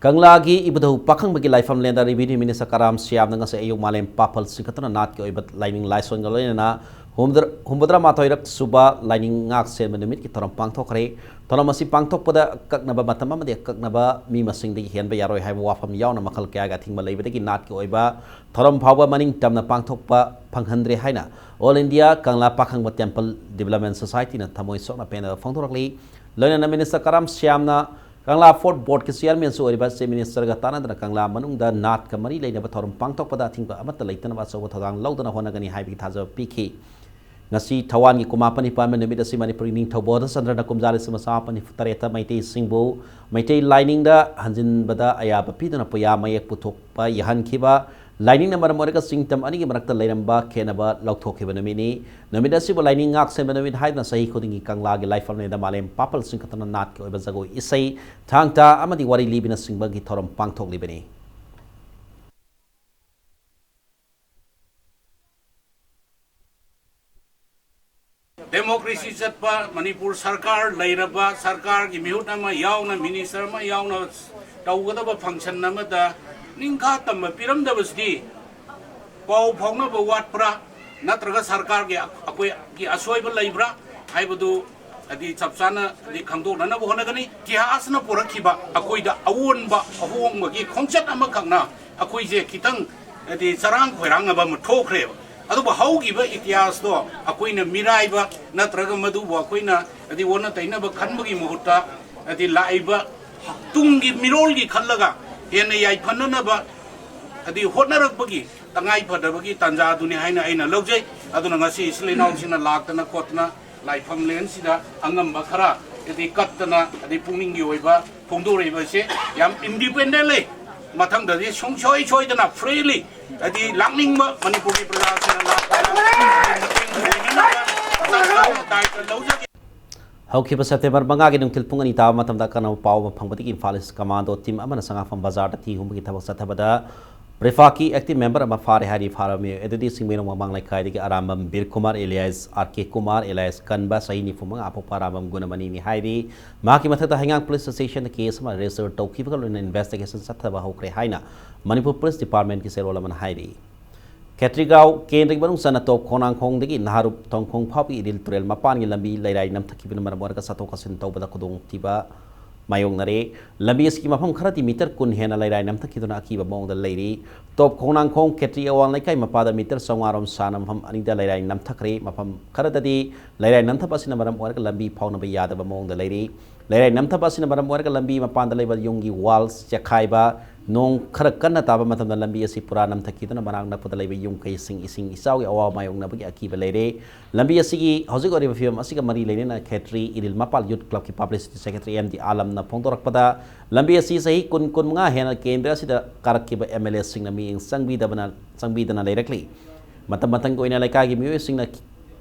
Kanglagi ibadahu pakhang bagi laifam lenda ribidi Minister Karam Siam nanga sa ayong malem papal sikatana nat ke ibat lining laison galoy na humbadra matoirak suba lining ngak sen manumit ki toram pangthok re toram masi pangthok pada kak naba matama made kak naba mi masing de hian ba yaroi hai wafam yaw na makal kya ga thing malai bade ki nat ke oiba toram phawba maning tamna pangthok pa phanghandre haina All India Kangla Pakhang Temple Development Society na thamoi sok na pena phangthokli loina na Minister Karam Siam na Kangla Fort Board ke chairman so oriba se minister ga tanadra Kangla manung da nat ka mari leina ba thorum pangtok pada thingba amata leitana ba so thadang laudana hona gani haibi thaja pikhi ngasi thawan gi kumapani parliament nimit asi Manipur ning thoboda sandra na kumjale samasa pani tareta maitei singbo maitei lining da hanjin bada aya ba pidana poya mayek puthok pa yahan khiba lining na maram orega singtam ani gi marakta leiramba khenaba laukthokhiba namini namida sibo lining ngak se benamit haidna sahi khodingi Kangla gi life ne da malem papal singkatana nat ke oiba jago isai thangta amadi wari libina singba gi thorom pangthok libani Democracy chatpa Manipur Sarkar lairaba Sarkar gi mihut ama yauna minister ma yauna tawgada function namada Ningka tamma piram da basdi pau phongna ba wat pra natraga sarkar ge akoi ki asoi ba laibra haibadu अदी चपचाना अदी खंगदोना होनगनी इतिहासना पुरखिबा अखोइदा अवोनबा अहोंगबगी खोंचत अमा खंगना अखोइजे खितंग अदी चरांग खोइरांगबा मथोखरे अदुबा हौगिबा इतिहास दो अखोइना मिराइबा नत्रगा मदुबा अखोइना अदी वोना तैनाबा खनबगी मुहुत्ता अदी लाइबा तुंगी मिरोलगी खल्लगा हेना याइफननबा अदी होटनरकबगी तंगाई फदबगी तंजा दुनि हाइना आइना लौजै अदुना ngasi इस्लेनाउसिना लाक्तना कोतना लाइफम लेनसिदा अंगम्बा खरा अदी कत्तना अदी पुंगिंगी ओइबा फोंदोरेबसे याम इंडिपेंडेंटली मथंगदि सोंसोय सोयदना फ्रीली अदी लांगनिंगबा मणिपुरी प्रजासिना लाक्ता हौखिबा सेप्टेम्बर 5 गी नुंथिल पुंग 2 ताब मतमदा कना पाव फंगबदि इम्फाल इस्ट कमांडो टीम अमना संगाफम बाजार दा थी हुमगी थबक सथबदा ब्रेफा की एक्टिव मेंबर अमा फारे हारी फारमे एदुदी सिंगमेनो ममांग लाइखाय दि Arambam Bir Kumar alias RK Kumar alias कनबा सहीनी फुमंग आपो पाराबम गुणमनी नि हाइरी माकी मथता हंगांग पुलिस स्टेशन केस मा रजिस्टर तौखिबगा लोइन इन्वेस्टिगेशन सथबा होख्रे हाइना मणिपुर पुलिस डिपार्टमेंट की सेरोल अमन हाइरी केट्रिगाव केंद्र बनुंग सन टॉप खोनांगखोंग दगी नारुप तोंगखोंग फापी इदिल तुरेल मपान की लंबी लैराई नमथकिबिन मरम वरगा सतो कसिन तौबदा खुदोंग तिबा मायोंगनरे लंबी इसकी मफम खरती मीटर कुन हेना लैराई नमथकिदुना अकीबा मोंग द लैरी टॉप खोनांगखोंग केट्रि अवांग लैकाई मपादा मीटर संगारोम सानम हम अनिदा लैराई नमथखरे मफम खरददी लैराई नमथपसिना मरम वरगा लंबी फाउनबा यादबा मोंग द लैरी लैराई नमथपसिना मरम वरगा लंबी मपान द लैबा युंगी वाल्स चखाइबा नोंग खर कन्ना ताबा मतम लंबी असी पुरा नमथकिदुना मनांग नपदा लैबा युंग कै सिंग इसिंग इसाउगी अवा मायोंगनबगी अकीबा लैरे लंबी असीगी हौजिक ओरिबा फिल्म असीगा मरी लैनेना खेत्री इदिल मपाल यूथ क्लब की पब्लिसिटी सेक्रेटरी एमडी आलम न फोंदोरकपदा लंबी असी सही कुन कुन मंगा हेना केंद्र असिदा कारकिबा एमएलए सिंगना मिंग संगबीदना लैरकली मतम मतंग ओइना लैकागी मियो सिंगना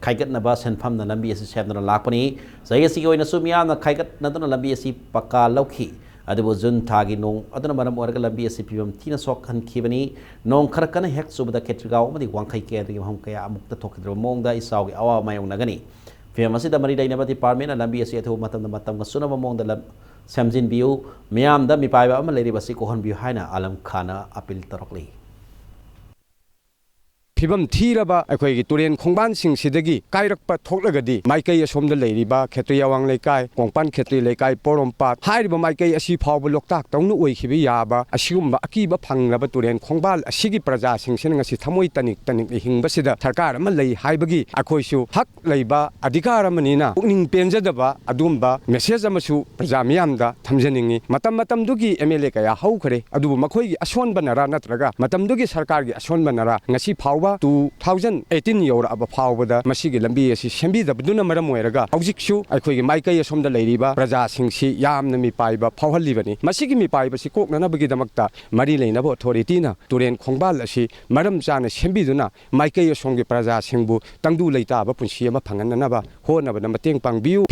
खाइगतनबा सेनफमना लंबी असी सेबना लापनी सही असीगी ओइना सुमियाना खाइगतनदना लंबी असी पक्का लौखी अदुबो जुन थागी नोंग अदुना मरम ओरगा लंबी असी फिबम तीना सोखन खिबनी नोंग खर कन हेक सुबदा केट्रिगाव मदि वांखै के दि हम कया अमुक्ता थोखद्रो मोंगदा इसाउगी अवा मायोंग नगनी फिल्म असिदा मरि दैनबा डिपार्टमेंट लंबी असी अथु मतम सुनबा मोंगदा सेमजिन बियु मियामदा मिपाइबा अमा लेरिबसी कोहन बियु हाइना आलम खाना अपील तरकली फिबम थीरबा अखोई तुरेन खोंबान सिंग सिदगी काइरकप थोकलगदी माइकई असोमद लेरिबा खेत्री अवांग लेकाय कोंपान खेत्री लेकाय पोरोमपात हाइरिबा माइकई असी फावब लोकताक तौनु ओइखिबि याबा असिगुम्बा अकीबा फंगलबा तुरेन खोंबाल असिगी प्रजा सिंगसिन ngasi थमोइ तनिक हिंगबसिदा सरकार अमा लई हाइबगी अखोइसु हक लैबा अधिकार अमनिना पुनिंग पेंजदबा अदुम्बा मेसेज अमसु प्रजा मियामदा थमजनिंगी मतम दुगी एमएलए कया हौखरे अदुबु मखोइगी असोनबनरा नत्रगा मतम दुगी सरकारगी असोनबनरा ngasi फावबा 2018 यौरब फावबदा मसिगी लंबी असि सेंबीदबदुना मरम ओइरगा हौजिकसु अखोइगी माइकई असोमदा लैरिबा प्रजा सिंगसि यामना मिपाइबा फावहल्लिबनी मसिगी मिपाइबसि कोकननबगीदमक्ता मरि लैनबो अथॉरिटीना तुरेन खोंबाल असि मरम चाना सेंबीदुना माइकई असोमगी प्रजा सिंगबु तंगदु लैताबा पुंसि अमा फंगननबा होनबना मतेंग पांगबियु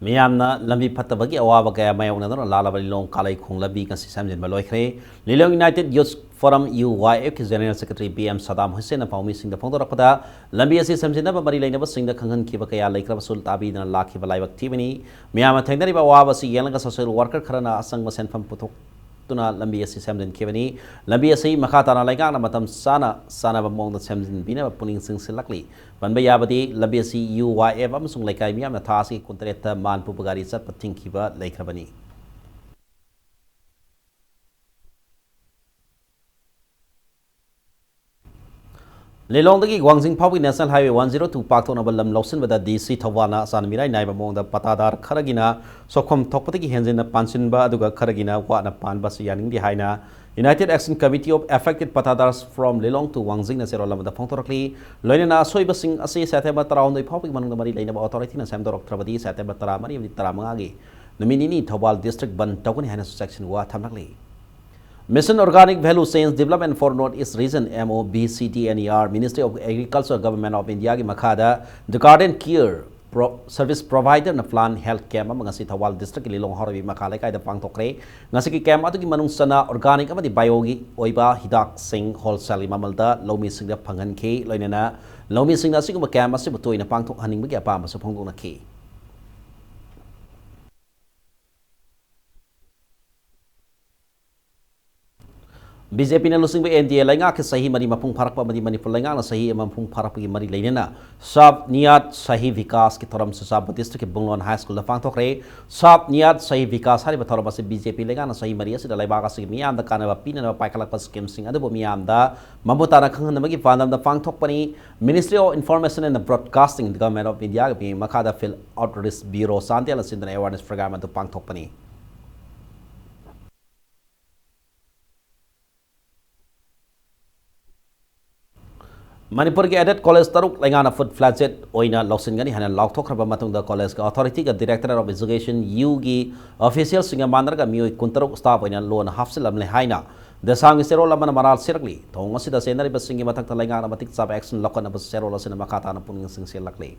मियामना लंबी फत्तबगी अवाबा कया मायोंगनदना लालाबा लिलोंग कालाई खोंग लंबी कंसि समजिनबा लोइखरे Lilong united youth forum UYF की general secretary BM Saddam Hussain पाउमी सिंह फोंदोरकपदा लंबी असि समजिनबा मरि लैनबा सिंह खंगनखिबा कया लैख्रबा सुल ताबीदना लाखिबा लाइबक थीबनी मियाम थेंगनरिबा अवाबसि येलंगा सोशल वर्कर खरना असंग सेनफम पुथोक तुना लंबी असि सेमजन खिबनी लंबी असि मखा ताना लैगांगना मतम साना मोंगदा सेमजन बिना पुनिंग सिंग सिलकली बनबा याबदी लंबी असि यूवाईएफ अमसुंग लैकाई मियामना थासी कुंतरेत मानपु बगारी चत थिंखिबा लैख्रबनी लेलोंदगी ग्वांगजिंग फाउगी नेशनल हाईवे 102 पाक्तोनबा लम लौसनबदा डीसी थवाना सानमिराई नाइबा मोंगदा पतादार खरगिना सोखम थोकपतगी हेंजिना पांसिनबा अदुगा खरगिना वाना पानबा सियानिंगदि हाइना united action committee of affected pattadars from Lilong to Wangjing ना सेरोलमदा फोंतोरकली लोइना सोइबसिंग असि सेप्टेम्बर 13 फाउगी मनंगदा मरि लैनबा अथॉरिटीना सेमदोरक्त्रबदी सेप्टेम्बर 13 13 गी नुमिनिनी थौबाल डिस्ट्रिक्ट बन तौगनि हाइना सेक्शन वा थमलकली Mission Organic Value Chains Development for North East Region MOBCTNER Ministry of Agriculture Government of India की मखादा The Garden Care Service Provider na Plan Health Camp ngasi Thawal District Lilong Horobi makhalai kai da pangtokre ngasi ki camp atu ki manung sana organic amadi biogi oiba hidak sing wholesale mamalda lomi sing da phangan ke loinena lomi sing da siguma camp asi butoina pangtok haning bagi apa ma so phongdong na ke BJP na lusing ba NDA lainga ke sahi mari mapung pharak pa mari Manipur lainga na sahi mapung pharak ki mari leinena sab niat sahi vikas ki thoram se sab district ke Bunglon High School la phang thokre sab niat sahi vikas hari ba thoram se BJP lainga na sahi mari ase da laiba ka se miyam da kana ba pina ba paikalak pa scheme sing adu bo miyam da mamuta na khang na magi pandam da phang thok pani Ministry of Information and Broadcasting the Government of India ke makada fil outreach bureau santia la sindan awareness program adu phang thok pani Manipur के added college तरुक लैंगाना food फ्लैजेट ओइना लौसिनगनी हना लाउथोखरबा मतुंगदा college का authority का director of education you की official सिंगा मानरगा मियोय कुंतरुक staff ओइना loan हाफसिलमले हाइना देसांग सेरोल अमन moral सिरकली थोंग असिदा सेनरी बसिंगी मथक लैंगाना मतिक चाब action लकन अब सेरोल असिना मखाताना पुनिंग सिंग से luckily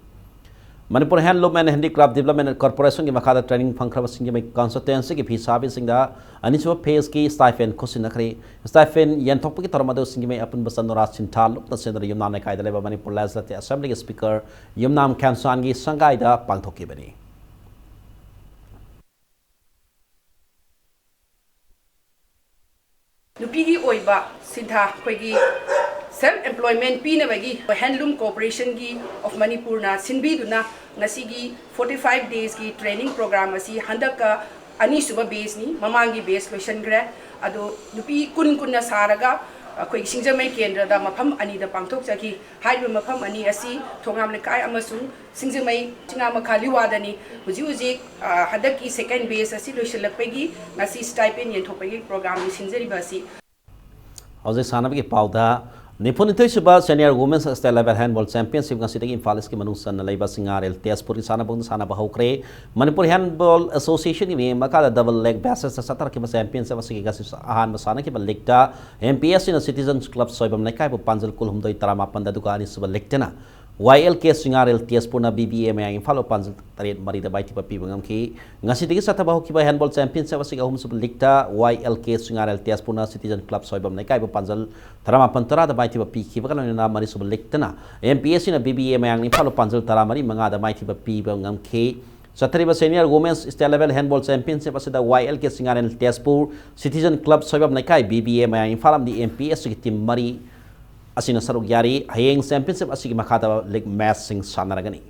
Manipur Handloom and Handicraft Development Corporation की मखादा ट्रेनिंग फंखरब सिंह में कंसल्टेंसी की फी साबि सिंगदा अनिसुब पेस की स्टाइफेन खुसिन नखरे स्टाइफेन यंथोप की तरमदो सिंह में अपन बसन नोरा सिंथाल लुक तसेंदर यमनाम ने कायदा लेबा मणिपुर लेजिस्लेटिव असेंबली के स्पीकर यमनाम कैंसान की संगाइदा पांगथोकी बनी नुपीगी ओइबा सिद्धा खोगी सेल्फ एम्प्लॉयमेंट पीनबगी हैंडलूम कॉर्पोरेशन की ऑफ मणिपुर ना सिनबीदुना ngasi 45 days की ट्रेनिंग प्रोग्राम असी हंदक का अनीसुब बेस नी ममांगी बेस लोइसनग्रे अदो नुपी कुन कुन सारगा अखोई सिंगजमै केंद्र दा मफम अनी दा पांगथोक जकी हाइब मफम अनी असी थोंगाम लेकाय अमसु सिंगजमै चिंगा मखाली वादनी हुजी हुजी हंदक की सेकंड बेस असी लोइसलकपेगी ngasi स्टाइपेंड यंथोपेगी प्रोग्राम नि सिंजरिबा असी हौजे सानबगी पाउदा निपुनितै सुबा senior women's state level handball championship ngasi Imphal की मनुंग सन लैबा सिंगारेल तेजपुर सानबंग सानबा हौक्रे मणिपुर हैंडबॉल एसोसिएशन की मकादा डबल लेग बैसेस सतर की चैंपियनशिप असि गasi अहान साना की लीगता एमपीएस इन सिटीजन्स क्लब सोइबम लेकाय पांजल कुलहुमदoi 38 दुका अनि सुबा लीगतना YLK Singarel Tiaspurna BBM yang infalo panjal tarit marida baiti papi bangam ki ngasi tigi sata bahu kiba handball championship asik ahum sub likta YLK Singarel Tiaspurna Citizen Club soibam nekai ba panjal tarama pantara da baiti papi kiba kana na mari sub liktana MPS na BBM yang infalo panjal tara mari manga da baiti papi bangam ki Satriba Senior Women's State Level Handball Championship asida YLK Singarel Tiaspur Citizen Club soibam nekai BBM yang infalam di MPS ki tim mari asina saruk yari hayeng championship asigi makhata league match sing sanaragani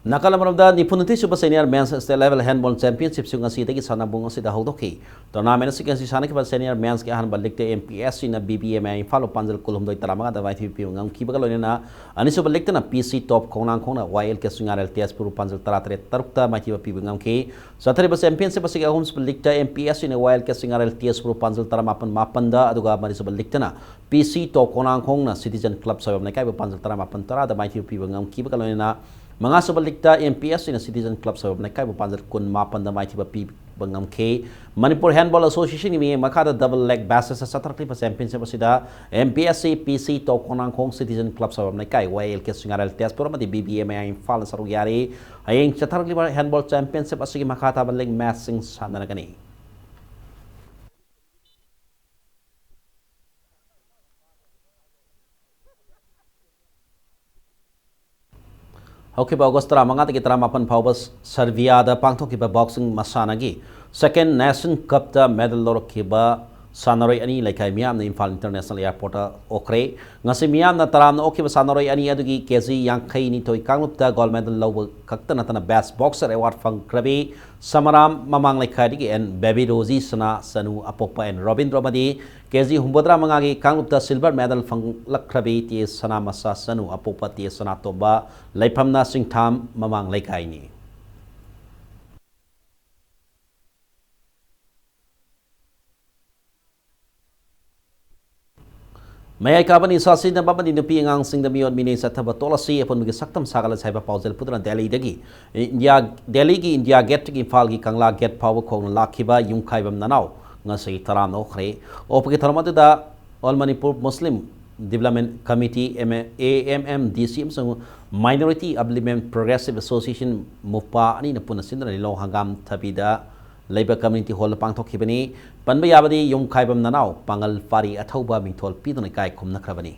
nakala maramda nipunati super senior men's state level handball championship sing asi tegi sanabung asi da haudoki tournament sing asi sanaki ba senior men's ke han balikte MPS na BBM ai follow panjal kulum doi tarama da YTP ngam ki bagal na ani super likte na PC top konang khona YLK Singarel Tiaspur panjal taratare tarukta mati ba pi ngam ki sathari ba championship asigi ahum super likte MPS na YLK Singarel Tiaspur panjal tarama pan mapanda aduga mari super likte na PC top konang khona Citizen Club sabam na kai ba panjal tarama pan tara da mati pi ngam ki bagal na mga subalikta MPS in a Citizen Club sa nakai panjal kun mapan da maiti ba pi bangam ke Manipur Handball Association ni makada double leg bases sa satarkli pa championship sida MPSC PC to konang kong Citizen Club sa nakai YLK Singarel Tiaspur ma di BBM ay fal sa rugyari ayeng satarkli pa handball championship asigi makata ba leg matching sa nanagani Hokiba Augustara mangata ki taramapan phawbas Serbia da pangthokiba boxing masana gi second nation cup da medal lorkiba sanaroi ani laikai miam na Imphal International Airport okre ngasi miam na taram na okiba sanaroi ani adugi kg yankai ni toi kanglup da gold medal low kakta na best boxer award fang krabi samaram mamang laikai gi and baby rosie sana sanu apopa and Robin Romadi kg humbodra mangagi kanglup da silver medal fang lakrabi ti sana masa sanu apopa ti sana toba laiphamna singtham mamang laikai ni Mayai kaban isasi na babani nupi ngang sing da miyon mini sa thaba tolasi apon migi saktam sagala saiba pauzal pudran Delhi dagi Delhi ki India Gate ki Imphal ki Kangla Gate power khong lakhiba yungkhai bam nanau ngasi taram no khre opki tharmatu da All Manipur Muslim Development Committee AMMDCM sang Minority Upliftment Progressive Association MUPA ani na punasindra ni lo hangam thabida Labour Community Hall pangthokibani panba yabadi yungkhaibam nanau pangal fari athauba mingthol pidona kai khumnakrabani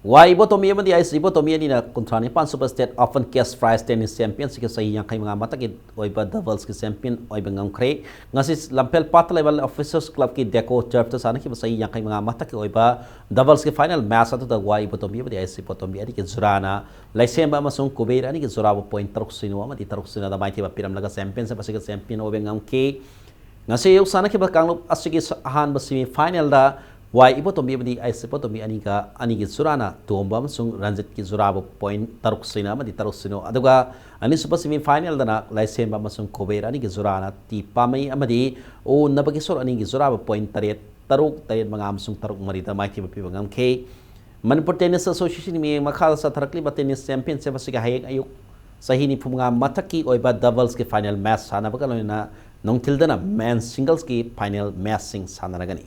Why Botomi amadi IC Botomi ni na kontrani pan Super State Open Cast Prize Tennis Champions ke sahi yang kai mga mata ke oiba doubles ke champion oiba ngam kre ngasi lampel pat level officers club ki deco chapter sana ki sahi yang kai mga mata ke oiba doubles ke final match atu da why Botomi amadi IC Botomi ani ke zurana laisemba amasung kubeir ani ke zurabo point taruk sinu amadi taruk sinu da maiti ba piram laga champion sa pasika champion oiba ngam ke ngasi yok sana ke ba kanglo asigi ahan ba semi final da Why Ibotomi amadi IC Botomi ani ki zurana tomba amasung ranjit ki zurabo point taruk sinu amadi taruk sinu aduga ani super semi final dana laisemba amasung kubeir ani ki zurana ti pamai amadi o nabagi sor ani ki zurabo point taruk mga amasung taruk mari da maiti ba pibangam ke Manipur Tennis Association mi makhala sa tharakli ba tennis champion se basiga hayek ayuk sahini pumunga mataki oiba doubles ke final match sana bakalo na nongtildana men's singles ki final match sing sana nagani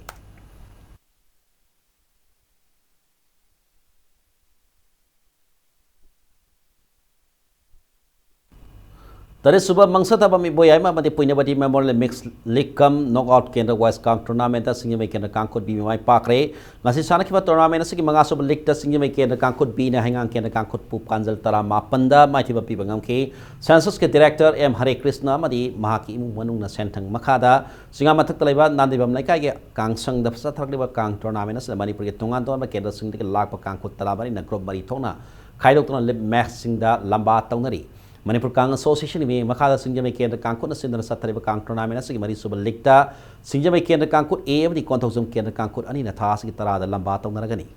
Tadi suba mangsa taba mi boy ayma mati punya badi memorial mix league kam knockout kendra west kang tournament singi mai kendra kangkot bi mai pakre ngasi sana kiba tournament sigi manga sob league ta singi mai kendra kangkot bi na hangang kendra kangkot pup kanjal tara mapanda mai tiba pi bangam ke census ke director M Hare Krishna madi mahaki imu manung na sentang makada singa matak talaiba nandi bam laikai ge kangsang da psa thakliba kang tournament sa manipur ke tongan ton ba kendra singi ke lak pa kangkot tara bari na group bari thona khaidok tona lip match sing da lamba taunari Manipur Kang Association mi makada singjamai kendra kangkut na sindana sattariba kang tournament sigi mari suba ligta singjamai kendra kangkut e amadi konthosum kendra kangkut ani na thas gi tarada lamba tawnaragani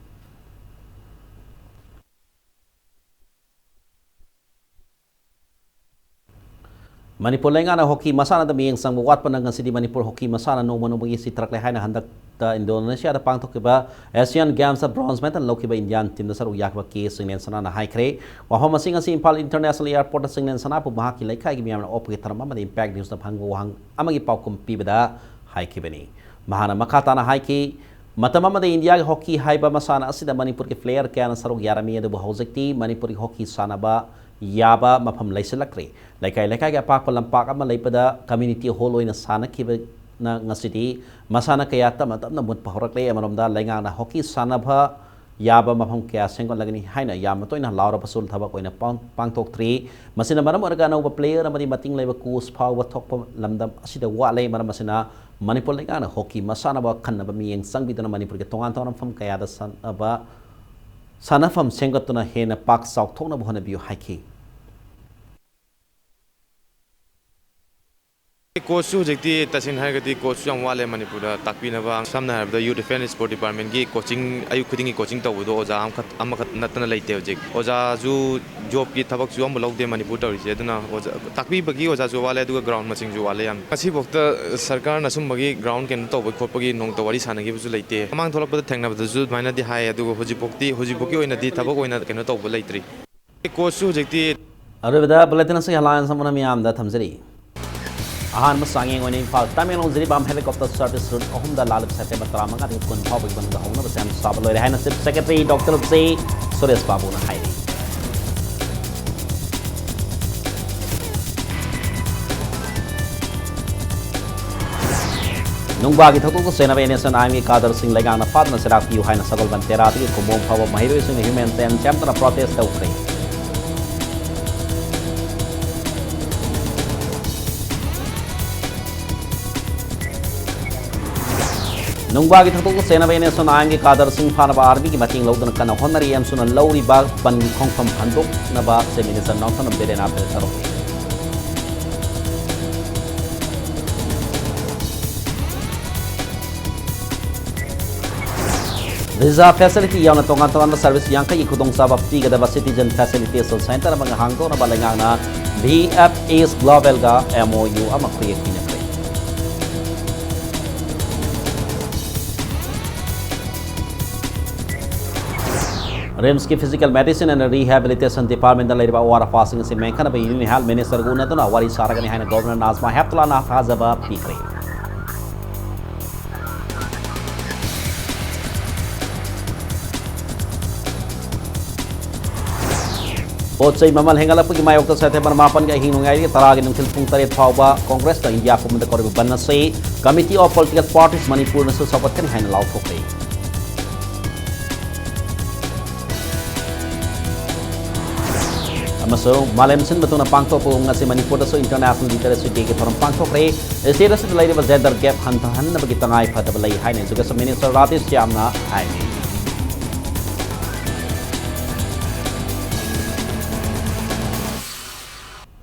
Manipur lengana hockey masana da miyeng sang wat panangan sidi Manipur hockey masana no mano bagi si trak lehai na handak ta Indonesia da pangtok kiba Asian Games bronze medal lo kiba Indian team da saru yakba ke singnen sana na hai kre wa homa singa si Impal International Airport da singnen sana pu mahaki laikai gi miyam na op gi tarama ma impact news da phanggo hang amagi paukum pibada hai kibani mahana makata na hai ki matamama da India hockey hai ba masana asida Manipur ke player kya na saru yarami da bu hojekti Manipur hockey sana ba Yaba mapam laisalakre laikai ga pak palampak ama laipada community hall oina sana kiba na ngasiti masana kaya tamatam na mut pahorakle amaramda lainga na hockey sana bha yaba mapam kaya sengkon lagani haina yama toina laura pasul thaba koina pangtok 3 masina maram orga na uba player amadi mating laiba kus phaw thok lamdam asida wa lai maram masina Manipur lainga na hockey masana ba khanna ba miyeng sangbidana Manipur ke tongan tonam fam kaya da san aba sanafam sengatuna hena pak sauk thokna bhona biu haiki coach हूँ तसें coach वाले मनपुर ताकना सामने youth defence sport department की coaching अयु खुदी coaching तब ओजा नतना लेते हजिक ओजाजू job की थबक लौदे मनपुर तौरीसे ताकबी ओजाजू वाले ग्राउंड मचिंग वाले सरकार सूबी ग्राउंड कैन तब खोपी नों वारी सानगीबू लेते ममांग थोलपद थेंगनबदसु दुमाइनादि हाय हजिपोक्ति थबक कैनो तब लेट्री कोच हूँ अरुबदा बुलेटिन से हलायन समना मियामदा थमजरी ahan masangeng oni Impal Tamenglong jiri bam helicopter service route ohumda laluk September 3 di kun phawbik banung hongna basam sabaloi haina chief secretary Dr. C Suresh Babu na hairi nungba gi thoku ko sena nation army kadar sing legang na fatna serak yu haina sagol ban tera ti ko mom phaw mahiro sing human ten champion protest ta ukre Nungbagi thakuk sena bene son aange kadar sing phana ba army ki mating lawdana kana honari am suna lawri ba pan khongpham handok na ba se minister nongthana bere na pe taro visa facility yauna tongan service yang kai khudong sa ba pi ga ba citizen facilitation center ma hangdo na ba lengang na VFS Global ga MOU ama create kina RIMS की physical medicine and rehabilitation department लेरिबा वारा फासिंग से मेंखना बे union health minister गुना तो वारी सारगनी हाइन गवर्नर नाजमा हेप्तला ना फाजबा पीकरे पोचै ममल हेंगलपकी मायोक्ता सेप्टेम्बर 8 के हिंगुंगाई के तरागी नुखिल पुंग 3 फावबा कांग्रेस ता इंडिया को मंद करबा बनसे committee of political parties Manipur न सपत कन हाइन लाउ थोकै Malem Sin Batuna Pangto Ngasi Manipur International Literacy Day from Pangto Pre, Serious Lady was Gender Gap Hantahan, Bagitangai Patabalay Highness, because Minister Ratis Yamna Highness.